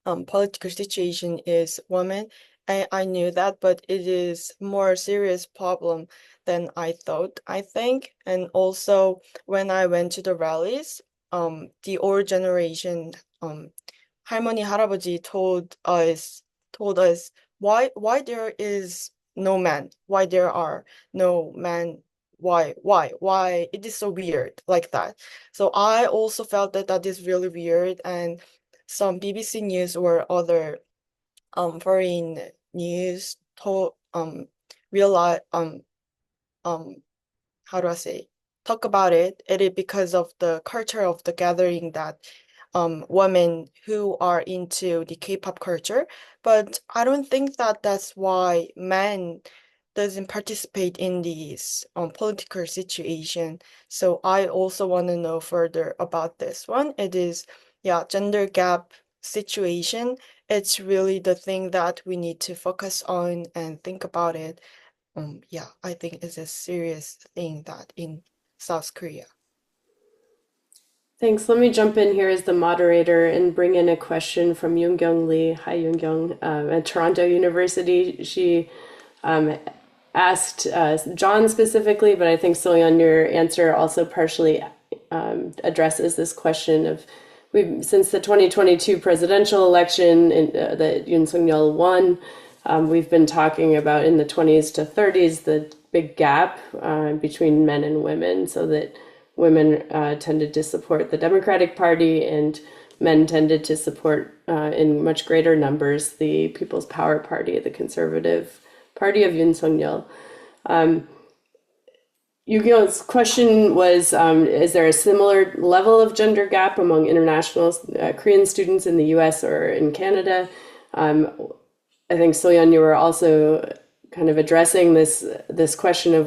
political situation is women. I knew that, but it is more serious problem than I thought, I think. And also when I went to the rallies, the old generation, 할머니, 할아버지 told us why there is no man, why there are no men, why it is so weird like that. So I also felt that that is really weird, and some BBC News or other foreign news told realize how do I say, talk about it. It is because of the culture of the gathering that women who are into the K-pop culture, but I don't think that that's why men doesn't participate in these political situation. So I also want to know further about this one. It is, yeah, gender gap situation. It's really the thing that we need to focus on and think about it. Yeah, I think it's a serious thing that in South Korea. Thanks. Let me jump in here as the moderator and bring in a question from Yoongyung Lee. Hi, Yoongyung, at Toronto University. She asked John specifically, but I think Soyeon, your answer also partially addresses this question of since the 2022 presidential election that Yoon Suk-yeol won, we've been talking about in the 20s to 30s the big gap between men and women, so that women tended to support the Democratic Party and men tended to support in much greater numbers the People's Power Party, the conservative party of Yoon Suk-yeol. Yu-Gi-Oh's question was, is there a similar level of gender gap among international Korean students in the US or in Canada? I think, Soyeon, you were also kind of addressing this question of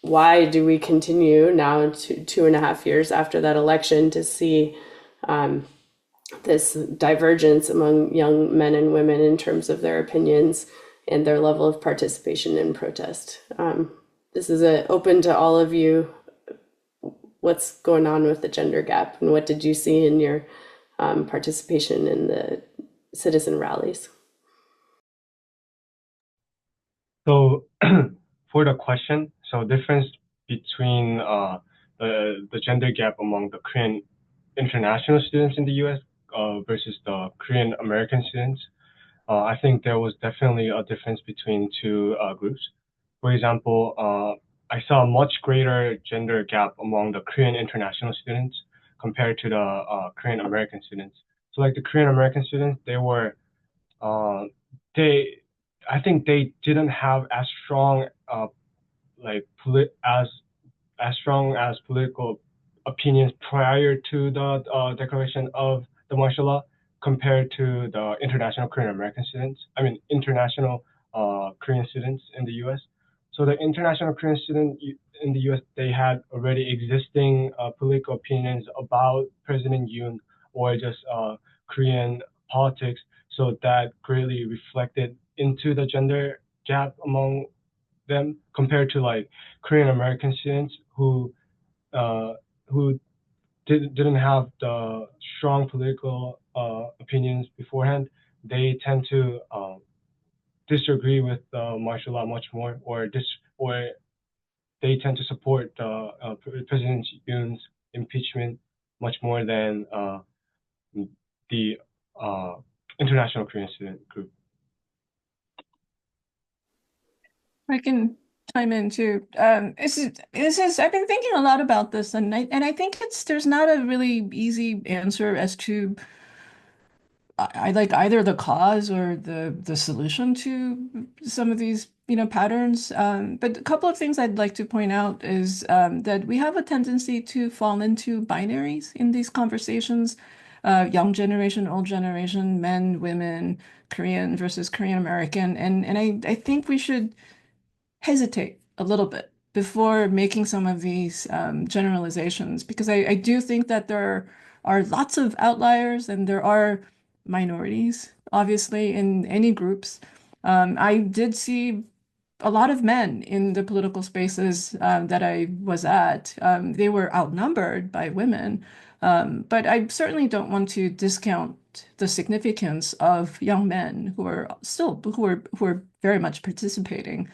why do we continue now, 2.5 years after that election, to see this divergence among young men and women in terms of their opinions and their level of participation in protest. This is open to all of you. What's going on with the gender gap, and what did you see in your participation in the citizen rallies? So for the question, so difference between the gender gap among the Korean international students in the US versus the Korean American students, I think there was definitely a difference between two groups. For example, I saw a much greater gender gap among the Korean international students compared to the Korean American students. So like the Korean American students, they were, I think they didn't have as strong, as strong as political opinions prior to the declaration of the martial law compared to the international Korean American students. I mean, international Korean students in the US. So the international Korean student in the US, they had already existing political opinions about President Yoon or just Korean politics. So that greatly reflected into the gender gap among them compared to like Korean American students who didn't have the strong political opinions beforehand. They tend to disagree with martial law much more, or they tend to support President Yoon's impeachment much more than the international Korean student group. I can chime in too. This is I've been thinking a lot about this, and I think there's not a really easy answer as to I like either the cause or the solution to some of these patterns. But a couple of things I'd like to point out is that we have a tendency to fall into binaries in these conversations. Young generation, old generation, men, women, Korean versus Korean American, and I think we should hesitate a little bit before making some of these generalizations, because I do think that there are lots of outliers and there are minorities, obviously, in any groups. I did see a lot of men in the political spaces that I was at. They were outnumbered by women, but I certainly don't want to discount the significance of young men who are very much participating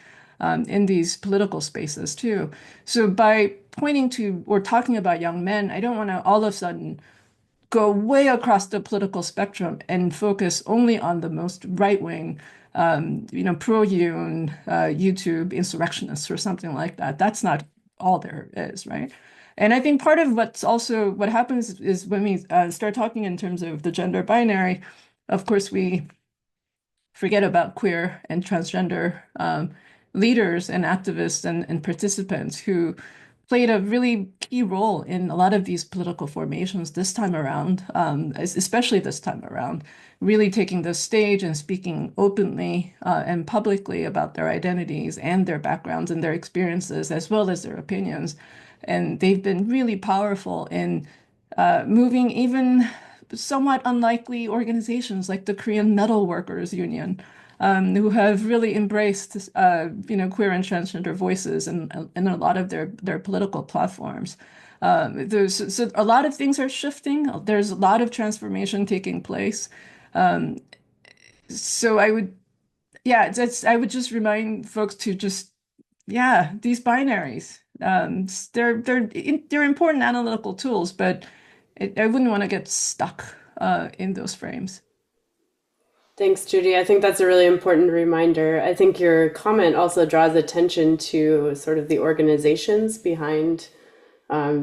in these political spaces too. So by pointing to or talking about young men, I don't want to all of a sudden go way across the political spectrum and focus only on the most right-wing, pro-Yoon, YouTube insurrectionists or something like that. That's not all there is, right? And I think part of what happens is when we start talking in terms of the gender binary, of course, we forget about queer and transgender leaders and activists and participants who played a really key role in a lot of these political formations this time around, especially this time around, really taking the stage and speaking openly and publicly about their identities and their backgrounds and their experiences, as well as their opinions. And they've been really powerful in moving even somewhat unlikely organizations like the Korean Metal Workers Union, who have really embraced, queer and transgender voices in a lot of their political platforms. So a lot of things are shifting. There's a lot of transformation taking place. So I would just remind folks to just, these binaries. They're important analytical tools, but I wouldn't want to get stuck in those frames. Thanks, Judy. I think that's a really important reminder. I think your comment also draws attention to sort of the organizations behind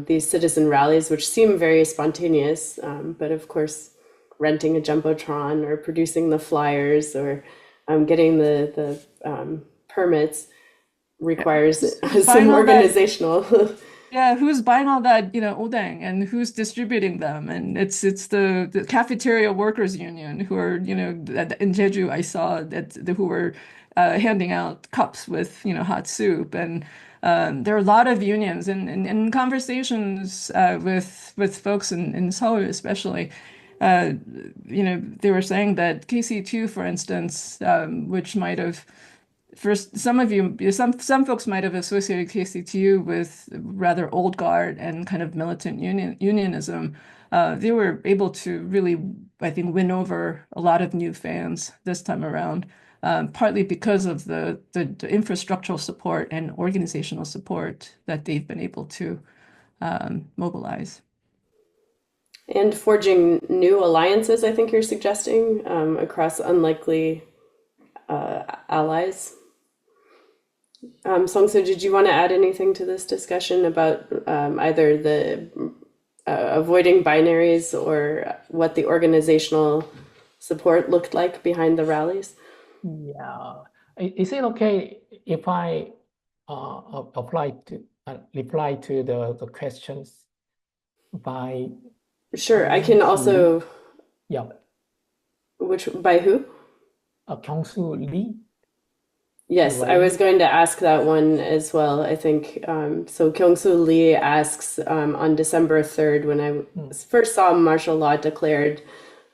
these citizen rallies, which seem very spontaneous, but of course, renting a jumbotron or producing the flyers or getting the permits requires Who's some buying all that? organizational. Yeah, who's buying all that, odang, and who's distributing them? And it's the cafeteria workers union who are, in Jeju I saw who were handing out cups with, hot soup. And there are a lot of unions and in conversations with folks in Seoul especially. They were saying that KC2, for instance, which might have first, some folks might have associated KCTU with rather old guard and kind of militant unionism. They were able to really, I think, win over a lot of new fans this time around, partly because of the infrastructural support and organizational support that they've been able to mobilize. And forging new alliances, I think you're suggesting, across unlikely allies. Song-soo, did you want to add anything to this discussion about either the avoiding binaries or what the organizational support looked like behind the rallies? Yeah. Is it okay if I reply to the questions by Sure, I can also. yeah, By who? Kyung-soo Lee? Yes, I was going to ask that one as well. I think so. Kyung-soo Lee asks on December 3rd, when I first saw martial law declared,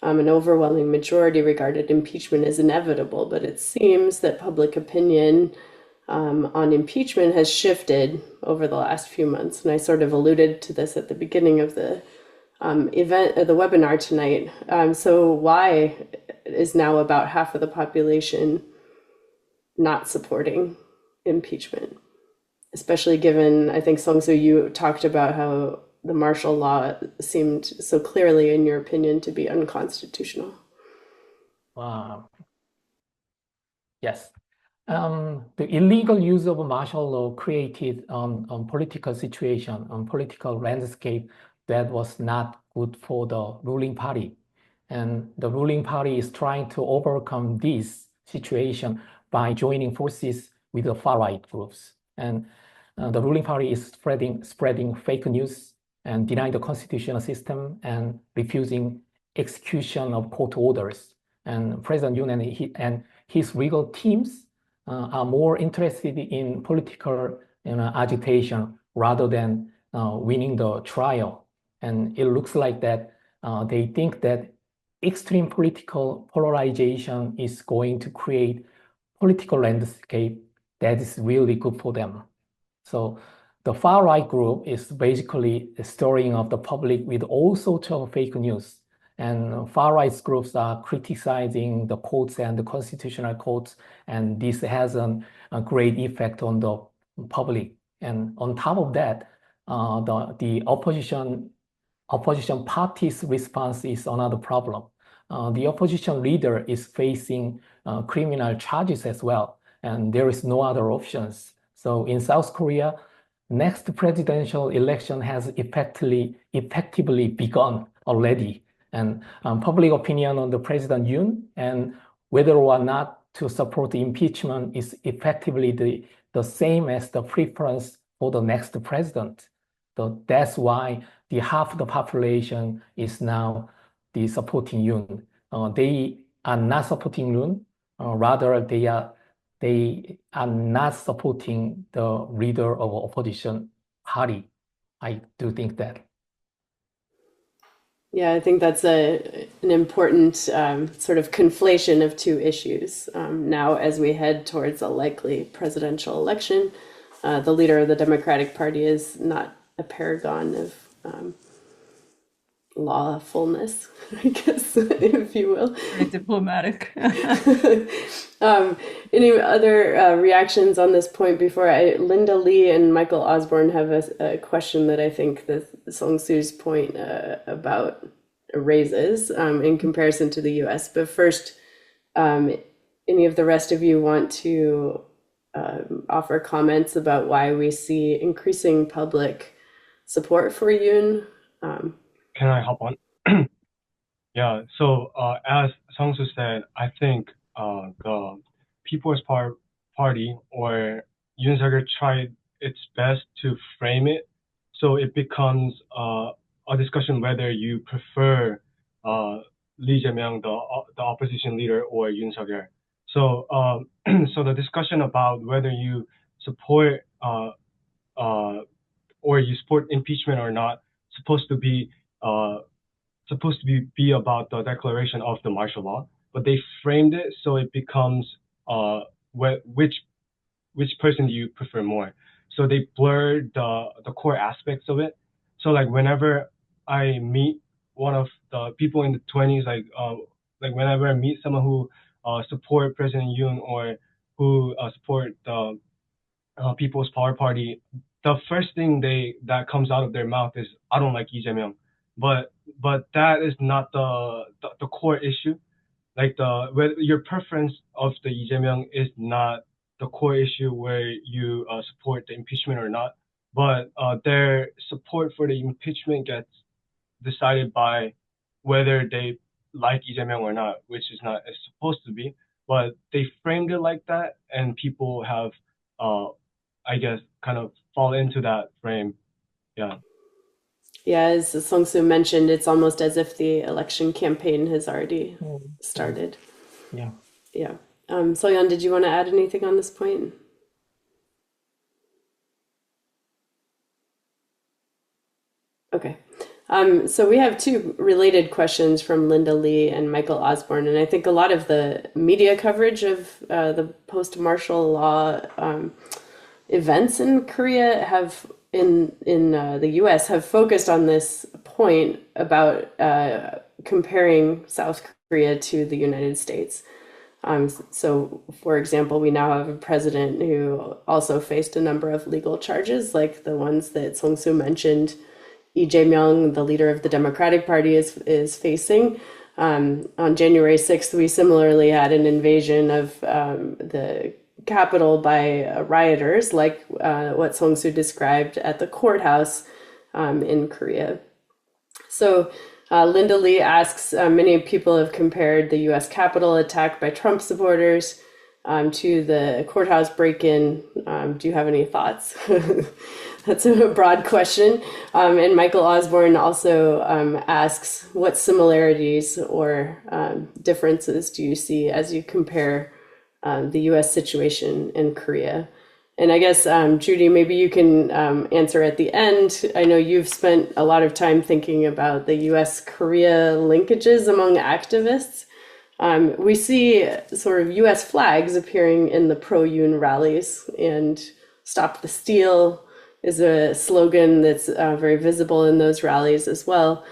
an overwhelming majority regarded impeachment as inevitable, but it seems that public opinion on impeachment has shifted over the last few months. And I sort of alluded to this at the beginning of the the webinar tonight. So why is now about half of the population not supporting impeachment, especially given, I think, Song-soo, you talked about how the martial law seemed so clearly, in your opinion, to be unconstitutional. Yes. The illegal use of martial law created a political situation, a political landscape that was not good for the ruling party. And the ruling party is trying to overcome this situation by joining forces with the far-right groups. And the ruling party is spreading fake news and denying the constitutional system and refusing execution of court orders. And President Yoon and his legal teams are more interested in political agitation rather than winning the trial. And it looks like that they think that extreme political polarization is going to create political landscape that is really good for them. So the far-right group is basically stirring up the public with all sorts of fake news. And far-right groups are criticizing the courts and the constitutional courts, and this has a great effect on the public. And on top of that, the opposition party's response is another problem. The opposition leader is facing criminal charges as well, and there is no other options. So in South Korea, next presidential election has effectively begun already. And public opinion on the President Yoon and whether or not to support impeachment is effectively the same as the preference for the next president. So that's why the half the population is now supporting Yoon. They are not supporting Yoon, rather they are not supporting the leader of opposition party. I do think that. Yeah, I think that's an important sort of conflation of two issues. Now, as we head towards a likely presidential election, the leader of the Democratic Party is not a paragon of lawfulness, I guess, if you will. Very diplomatic. Any other reactions on this point before Linda Lee and Michael Osborne have a question that I think the Song-soo's point about raises in comparison to the US. But first, any of the rest of you want to offer comments about why we see increasing public support for Yoon? Can I hop on? Yeah, so as Song-soo said, I think the People's Party or Yoon Suk-yeol tried its best to frame it so it becomes a discussion whether you prefer Lee Jae-myung, the opposition leader, or Yoon Suk-yeol. So so the discussion about whether you support or you support impeachment or not supposed to be about the declaration of the martial law, but they framed it so it becomes which person do you prefer more? So they blurred the core aspects of it. So like whenever I meet one of the people in the 20s, like whenever I meet someone who support President Yoon or who support the People's Power Party, the first thing that comes out of their mouth is I don't like Lee Jae-myung. But that is not the core issue. Like whether your preference of the Lee Jae-myung is not the core issue where you support the impeachment or not, but their support for the impeachment gets decided by whether they like Lee Jae-myung or not, which is not as supposed to be. But they framed it like that, and people have, I guess, kind of fall into that frame. Yeah. Yeah, as Sung-soo mentioned, it's almost as if the election campaign has already started. Yeah. Yeah. Soyeon, did you want to add anything on this point? Okay. So we have two related questions from Linda Lee and Michael Osborne, and I think a lot of the media coverage of the post-martial law events in Korea have in the U.S. have focused on this point about comparing South Korea to the United States. So, for example, we now have a president who also faced a number of legal charges, like the ones that Sung-soo mentioned. Lee Jae-myung, the leader of the Democratic Party, is facing. On January 6th, we similarly had an invasion of the Capitol by rioters, like what Sung-soo described at the courthouse in Korea. So Linda Lee asks, many people have compared the U.S. Capitol attack by Trump supporters to the courthouse break-in. Do you have any thoughts? That's a broad question. And Michael Osborne also asks, what similarities or differences do you see as you compare the U.S. situation in Korea? And I guess, Judy, maybe you can answer at the end. I know you've spent a lot of time thinking about the U.S.-Korea linkages among activists. We see sort of U.S. flags appearing in the pro-Yoon rallies, and Stop the Steal is a slogan that's very visible in those rallies as well.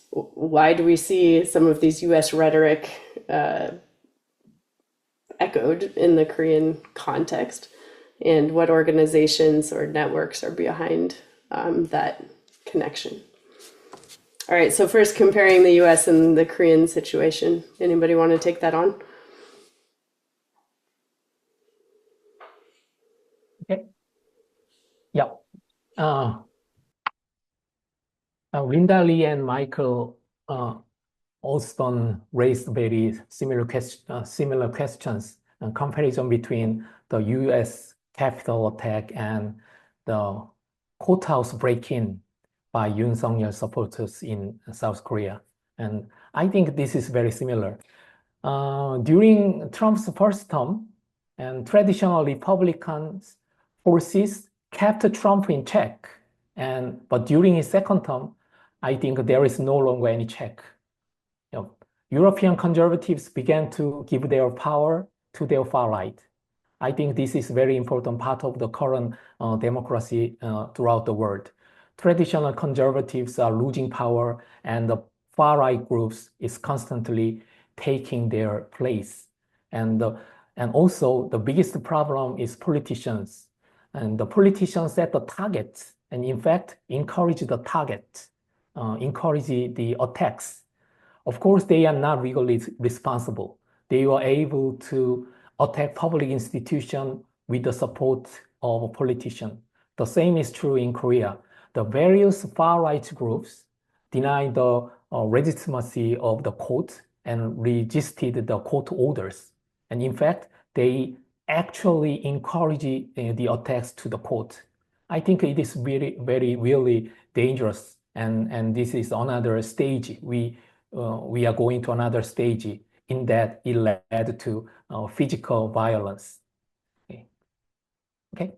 Why do we see some of these U.S. rhetoric echoed in the Korean context? And what organizations or networks are behind that connection? All right, so first comparing the US and the Korean situation. Anybody want to take that on? Okay. Yeah. Linda Lee and Michael Osborne raised very similar questions and comparison between the U.S. Capitol attack and the courthouse break-in by Yoon Suk-yeol supporters in South Korea. And I think this is very similar. During Trump's first term, and traditional Republican forces kept Trump in check. But during his second term, I think there is no longer any check. European conservatives began to give their power to their far right. I think this is very important part of the current democracy throughout the world. Traditional conservatives are losing power, and the far right groups is constantly taking their place. And also the biggest problem is politicians. And the politicians set the targets, and in fact encourage the target, encourage the attacks. Of course, they are not legally responsible. They were able to attack public institutions with the support of a politician. The same is true in Korea. The various far-right groups denied the legitimacy of the court and resisted the court orders. And in fact, they actually encourage the attacks to the court. I think it is really, very, really dangerous, and this is another stage. We are going to another stage in that it led to physical violence. Okay. Okay.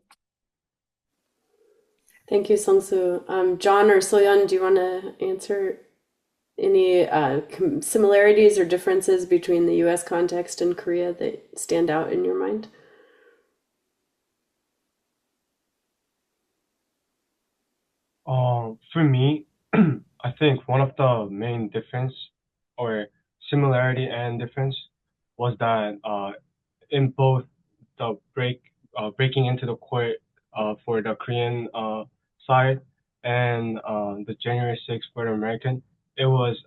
Thank you, Sung-soo. John or Soyeon, do you want to answer any similarities or differences between the US context and Korea that stand out in your mind? For me, I think one of the main difference or similarity and difference was that in both the breaking into the court for the Korean side and the January 6th for the American, it was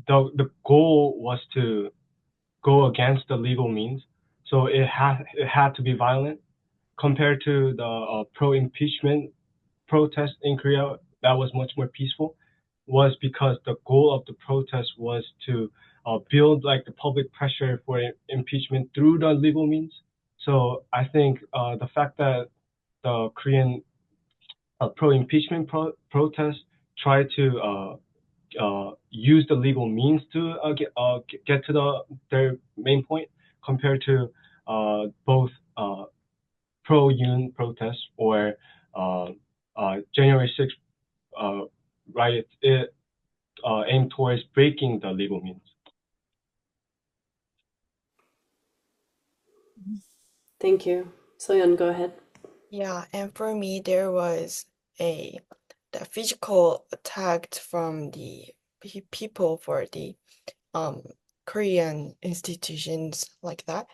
the goal was to go against the legal means, so it had to be violent compared to the pro-impeachment protest in Korea that was much more peaceful, was because the goal of the protest was to build like the public pressure for impeachment through the legal means. So I think the fact that the Korean pro-impeachment protest tried to use the legal means to get to their main point, compared to both pro-Yoon protests or January 6th riots, it aimed towards breaking the legal means. Thank you. Soyeon, go ahead. Yeah, and for me, there was the physical attack from the people for the Korean institutions like that.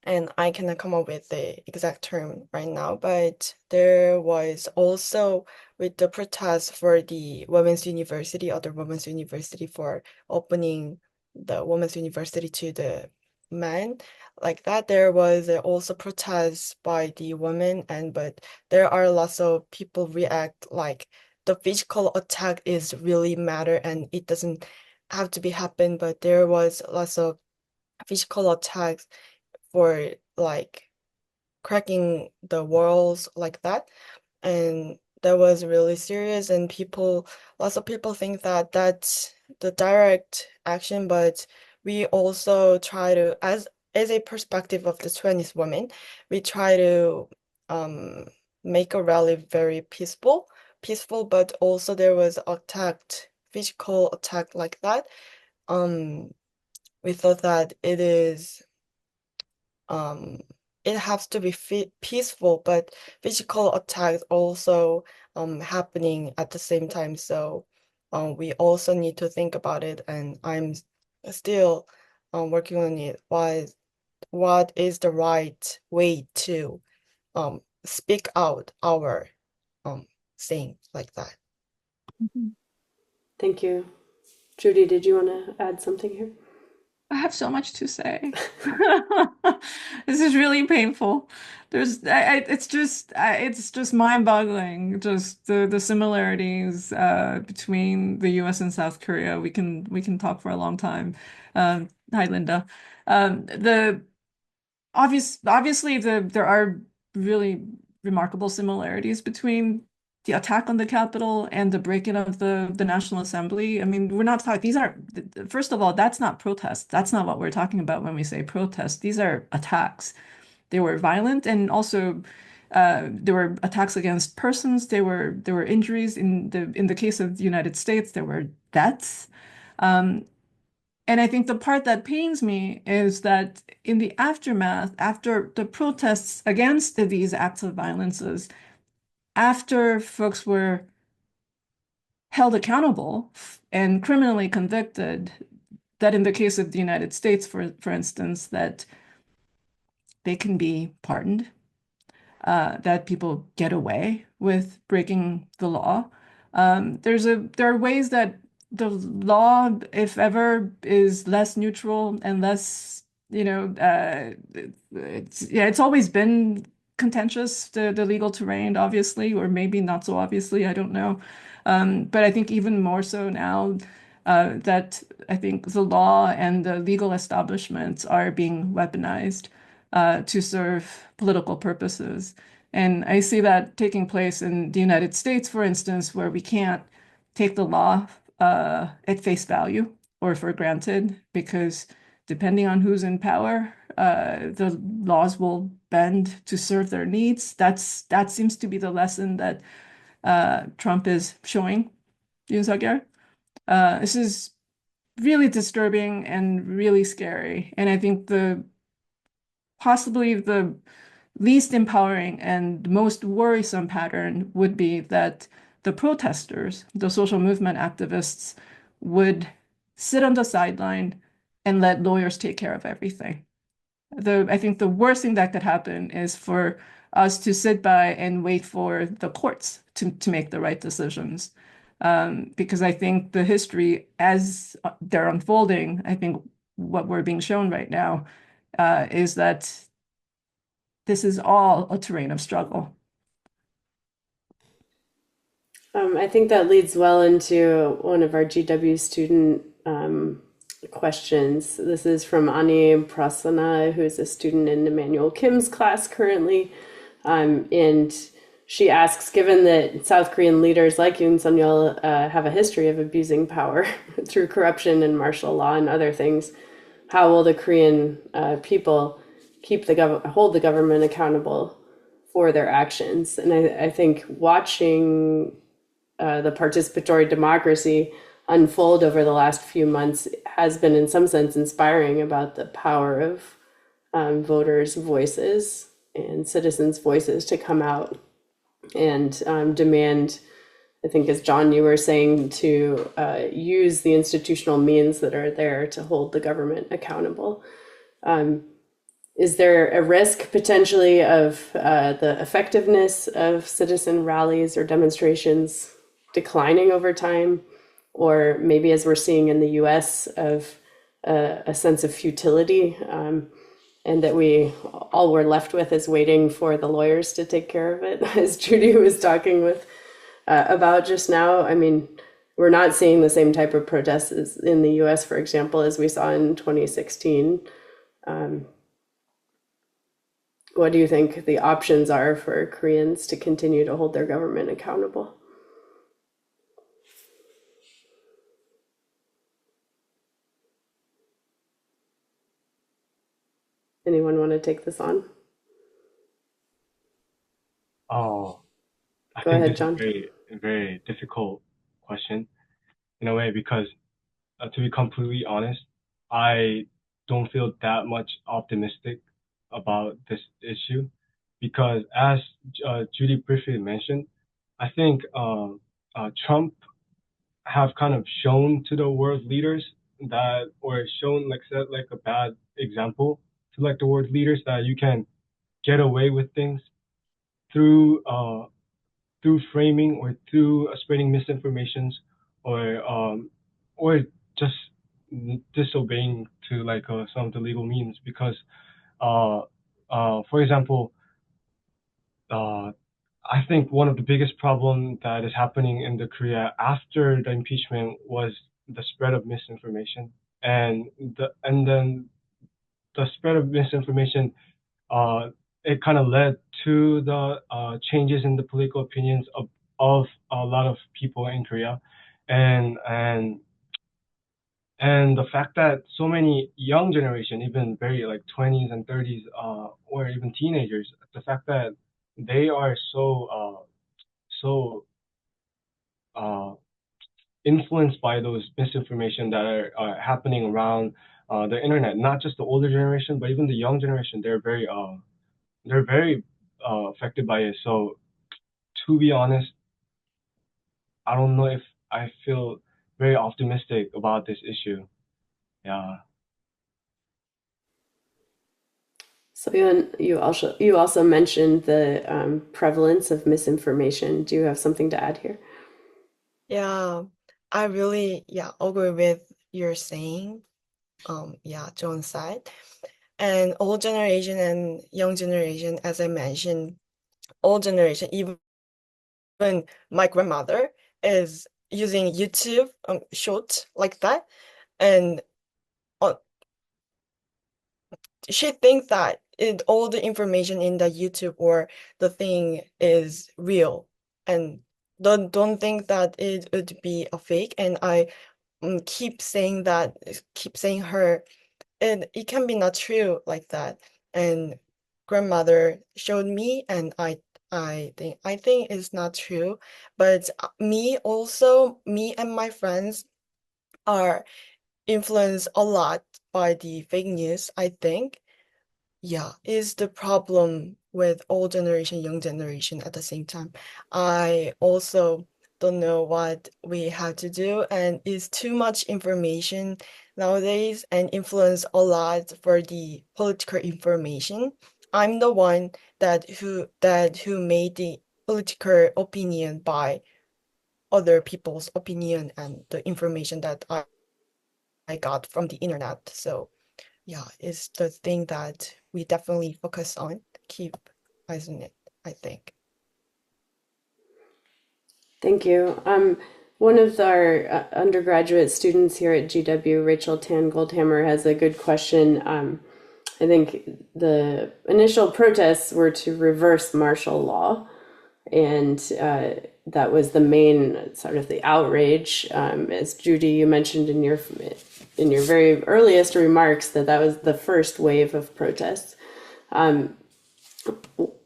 And I cannot come up with the exact term right now, but there was also with the protest for the women's university, other women's university for opening the women's university to the men, like that, there was also protest by the women, but there are lots of people react like the physical attack is really matter and it doesn't have to be happen, but there was lots of physical attacks for like cracking the walls like that, and that was really serious, and lots of people think that that's the direct action, but we also try to, as a perspective of the Chinese women, we try to make a rally very peaceful, but also there was physical attack like that. We thought that it has to be peaceful, but physical attacks also happening at the same time. So we also need to think about it, and I'm still working on it. What is the right way to speak out our saying like that? Thank you. Judy, did you want to add something here? I have so much to say. This is really painful. It's just mind-boggling. Just the similarities between the U.S. and South Korea. We can talk for a long time. Hi, Linda. Obviously there are really remarkable similarities between the attack on the Capitol and the break-in of the National Assembly. I mean, we're not talking, these are, first of all, that's not protest. That's not what we're talking about when we say protest. These are attacks. They were violent, and also there were attacks against persons. There were injuries. In the case of the United States, there were deaths. And I think the part that pains me is that in the aftermath, after the protests against these acts of violences, after folks were held accountable and criminally convicted, that in the case of the United States, for instance, that they can be pardoned, that people get away with breaking the law. There are ways that the law, if ever, is less neutral and less, it's always been contentious, the legal terrain, obviously, or maybe not so obviously, I don't know. But I think even more so now that I think the law and the legal establishments are being weaponized. to serve political purposes. And I see that taking place in the United States, for instance, where we can't take the law at face value or for granted, because depending on who's in power, the laws will bend to serve their needs. That seems to be the lesson that Trump is showing Yoon Suk-yeol. This is really disturbing and really scary. And I think possibly the least empowering and most worrisome pattern would be that the protesters, the social movement activists, would sit on the sideline and let lawyers take care of everything. I think the worst thing that could happen is for us to sit by and wait for the courts to make the right decisions. Because I think the history, as they're unfolding, I think what we're being shown right now is that this is all a terrain of struggle. I think that leads well into one of our GW student questions. This is from Ani Prasanna, who is a student in Emmanuel Kim's class currently. And she asks, given that South Korean leaders like Yoon Suk-yeol have a history of abusing power through corruption and martial law and other things, how will the Korean people hold the government accountable for their actions? And I think watching the participatory democracy unfold over the last few months has been in some sense inspiring about the power of voters' voices and citizens' voices to come out and demand, I think, as John, you were saying, to use the institutional means that are there to hold the government accountable. Is there a risk potentially of the effectiveness of citizen rallies or demonstrations declining over time? Or maybe, as we're seeing in the US, of a sense of futility, and that all we're left with is waiting for the lawyers to take care of it, as Judy was talking about just now. I mean, we're not seeing the same type of protests in the US, for example, as we saw in 2016. What do you think the options are for Koreans to continue to hold their government accountable? Anyone want to take this on? Oh, I Go think ahead, this is John. a very difficult question in a way, because to be completely honest, I don't feel that much optimistic about this issue, because as Judy briefly mentioned, I think Trump have kind of shown to the world leaders that, or shown, like, set like a bad example to like the world leaders, that you can get away with things through framing or through spreading misinformations, or just disobeying to like some of the legal means, because for example, I think one of the biggest problem that is happening in the Korea after the impeachment was the spread of misinformation, and then the spread of misinformation, it kind of led to the changes in the political opinions of a lot of people in Korea, and the fact that so many young generation, even very like 20s and 30s, or even teenagers, the fact that they are so influenced by those misinformation that are happening around the internet. Not just the older generation, but even the young generation. They're very affected by it. So to be honest, I don't know if I feel very optimistic about this issue. Yeah. So you also mentioned the prevalence of misinformation. Do you have something to add here? Yeah, I really agree with your saying. John's side. And old generation and young generation, as I mentioned, old generation, even my grandmother is using YouTube shorts like that, and she thinks that all the information in the YouTube or the thing is real, and don't think that it would be a fake. And I keep saying her, and it can be not true like that. And grandmother showed me, and I think it's not true. But me and my friends are influenced a lot by the fake news, I think. Yeah, is the problem with old generation, young generation at the same time. I also don't know what we have to do, and it's too much information nowadays and influence a lot for the political information. I'm the one who made the political opinion by other people's opinion and the information that I got from the internet. So yeah, it's the thing that we definitely focus on, keep eyes on it, I think. Thank you. One of our undergraduate students here at GW, Rachel Tan Goldhammer, has a good question. I think the initial protests were to reverse martial law, and that was the main sort of the outrage. As Judy, you mentioned in your very earliest remarks, that was the first wave of protests.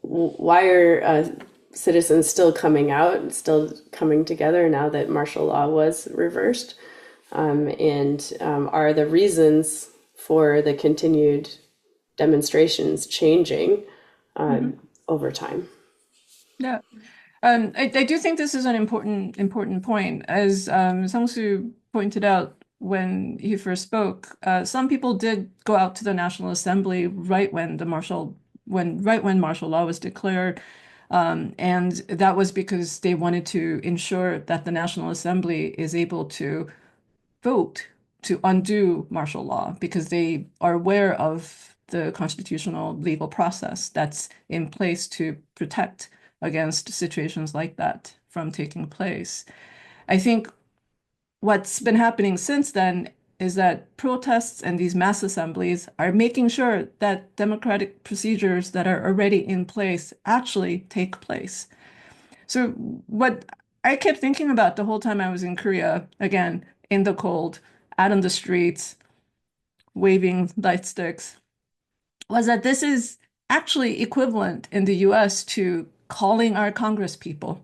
Why are citizens still coming out, still coming together now that martial law was reversed? And are the reasons for the continued demonstrations changing over time? Yeah. I do think this is an important point. As Sung-soo pointed out when he first spoke, some people did go out to the National Assembly right when martial law was declared. And that was because they wanted to ensure that the National Assembly is able to vote to undo martial law, because they are aware of the constitutional legal process that's in place to protect against situations like that from taking place. I think what's been happening since then is that protests and these mass assemblies are making sure that democratic procedures that are already in place actually take place. So what I kept thinking about the whole time I was in Korea, again, in the cold, out on the streets, waving light sticks, was that this is actually equivalent in the US to calling our Congress people,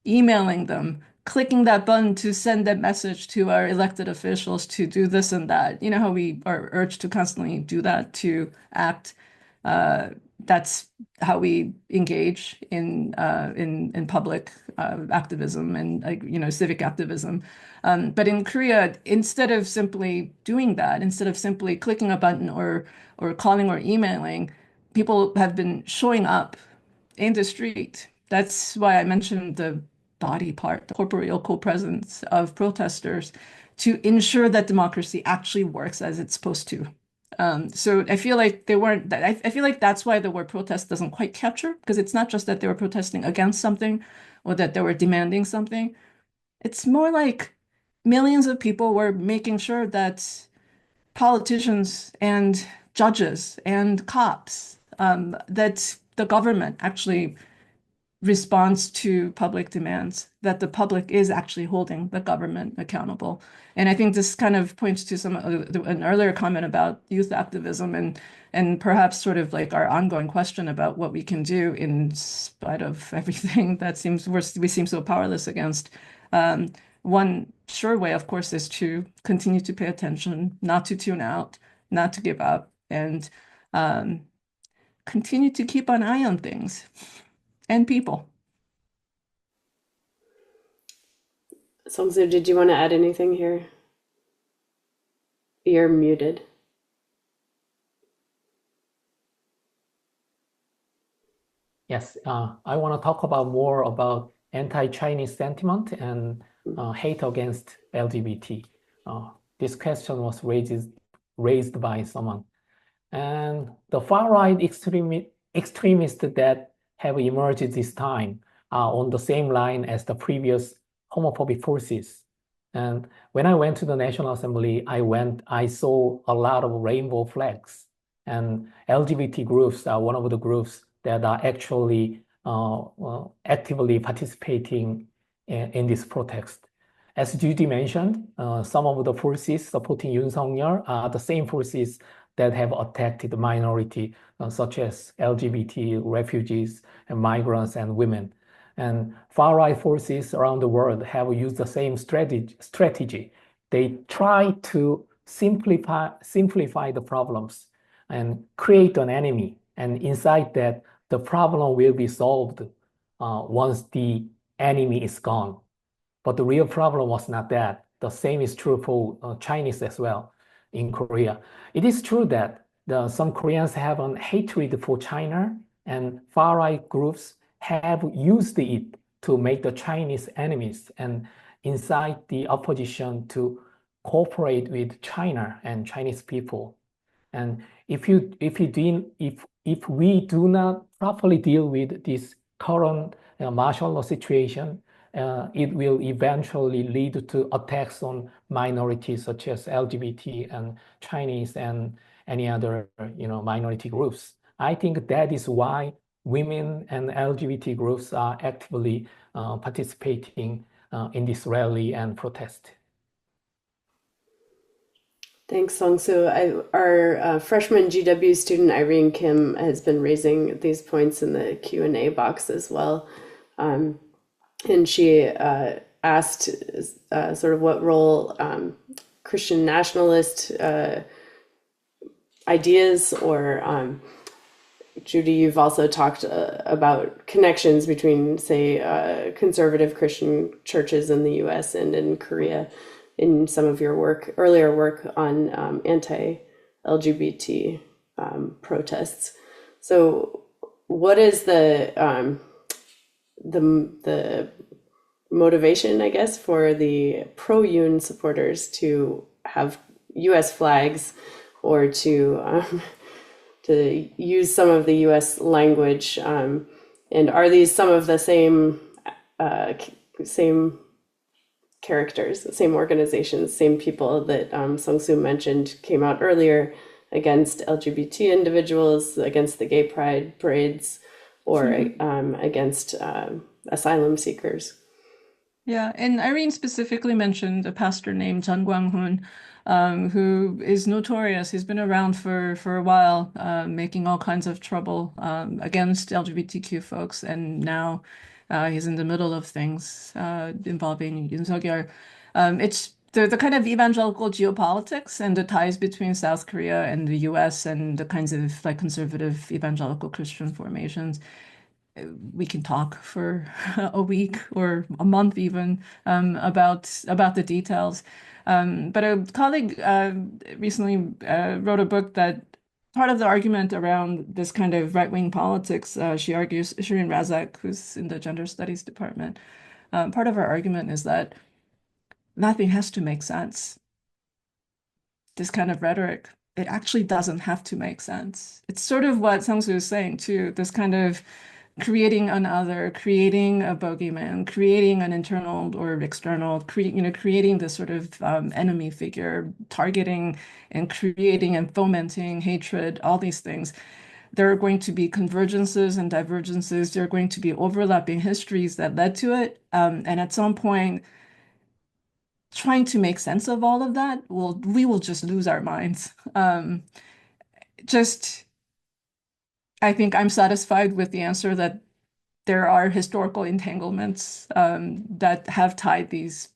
emailing them, clicking that button to send that message to our elected officials to do this and that. You know how we are urged to constantly do that, to act. That's how we engage in public activism and civic activism. But in Korea, instead of simply doing that, instead of simply clicking a button or calling or emailing, people have been showing up in the street. That's why I mentioned the body part, the corporeal co-presence of protesters, to ensure that democracy actually works as it's supposed to. So I feel like I feel like that's why the word protest doesn't quite capture, because it's not just that they were protesting against something or that they were demanding something. It's more like millions of people were making sure that politicians and judges and cops, that the government actually response to public demands, that the public is actually holding the government accountable. And I think this kind of points to an earlier comment about youth activism and perhaps sort of like our ongoing question about what we can do in spite of everything that we seem so powerless against. One sure way, of course, is to continue to pay attention, not to tune out, not to give up, and continue to keep an eye on things and people. Song-soo, did you want to add anything here? You're muted. Yes, I want to talk about more about anti-Chinese sentiment and hate against LGBT. This question was raised by someone. And the far-right extremists that have emerged this time are on the same line as the previous homophobic forces. And when I went to the National Assembly, I saw a lot of rainbow flags. And LGBT groups are one of the groups that are actually actively participating in this protest. As Judy mentioned, some of the forces supporting Yoon Suk-yeol are the same forces that have attacked the minority, such as LGBT, refugees, and migrants and women. And far-right forces around the world have used the same strategy. They try to simplify the problems and create an enemy. And inside that, the problem will be solved once the enemy is gone. But the real problem was not that. The same is true for Chinese as well in Korea. It is true that some Koreans have a hatred for China, and far-right groups have used it to make the Chinese enemies and incite the opposition to cooperate with China and Chinese people. And if we do not properly deal with this current martial law situation, it will eventually lead to attacks on minorities such as LGBT and Chinese and any other minority groups. I think that is why women and LGBT groups are actively participating in this rally and protest. Thanks, Song-Soo. Our freshman GW student Irene Kim has been raising these points in the Q&A box as well. And she asked sort of what role Christian nationalist ideas or Judy, you've also talked about connections between, say, conservative Christian churches in the US and in Korea in some of your earlier work on anti-LGBT protests. So what is the motivation, I guess, for the pro-Yoon supporters to have US flags or to use some of the US language? And are these some of the same characters, same organizations, same people that Song-Soo mentioned came out earlier against LGBT individuals, against the gay pride parades, or against asylum seekers? Yeah, and Irene specifically mentioned a pastor named Jeon Kwang-hoon, who is notorious. He's been around for a while, making all kinds of trouble against LGBTQ folks, and now he's in the middle of things involving Yoon Suk-yeol. It's the kind of evangelical geopolitics and the ties between South Korea and the US and the kinds of like conservative evangelical Christian formations. We can talk for a week or a month even about the details. But a colleague recently wrote a book that part of the argument around this kind of right-wing politics, she argues, Shirin Razak, who's in the gender studies department, part of her argument is that nothing has to make sense. This kind of rhetoric, it actually doesn't have to make sense. It's sort of what Song-Soo is saying too, this kind of creating an other, creating a bogeyman, creating an internal or external, creating this sort of enemy figure, targeting and creating and fomenting hatred, all these things. There are going to be convergences and divergences. There are going to be overlapping histories that led to it. And at some point, trying to make sense of all of that, we will just lose our minds. I think I'm satisfied with the answer that there are historical entanglements that have tied these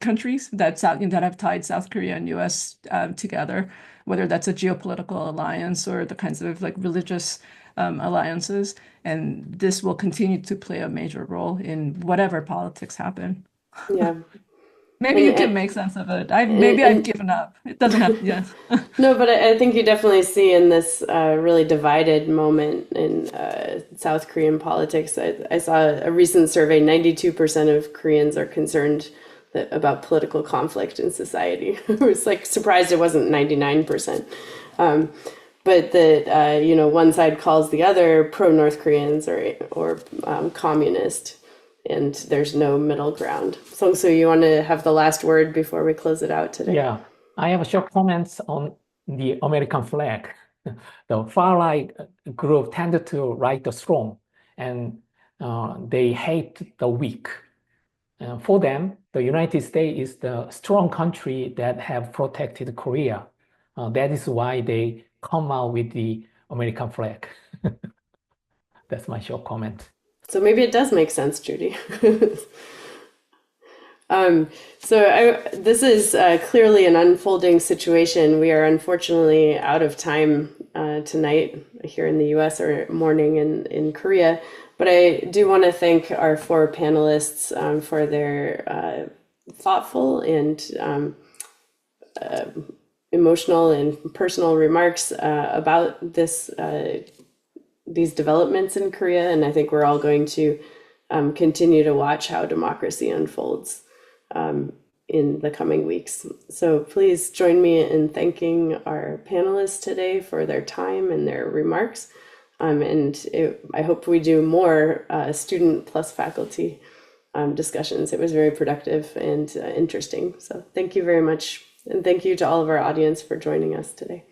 countries, that have tied South Korea and US together, whether that's a geopolitical alliance or the kinds of like religious alliances. And this will continue to play a major role in whatever politics happen. Yeah. Maybe you can make sense of it. I've given up. It doesn't have, yeah. No, but I think you definitely see in this really divided moment in South Korean politics. I saw a recent survey, 92% of Koreans are concerned about political conflict in society. I was like surprised it wasn't 99%. But that, one side calls the other pro-North Koreans or communist. And there's no middle ground. Song-Soo, you want to have the last word before we close it out today? Yeah, I have short comments on the American flag. The far-right group tended to right the strong, and they hate the weak. For them, the United States is the strong country that have protected Korea. That is why they come out with the American flag. That's my short comment. So maybe it does make sense, Judy. This is clearly an unfolding situation. We are unfortunately out of time tonight here in the US or morning in Korea. But I do want to thank our four panelists for their thoughtful and emotional and personal remarks about these developments in Korea. And I think we're all going to continue to watch how democracy unfolds in the coming weeks. So please join me in thanking our panelists today for their time and their remarks. I hope we do more student plus faculty discussions. It was very productive and interesting. So thank you very much. And thank you to all of our audience for joining us today.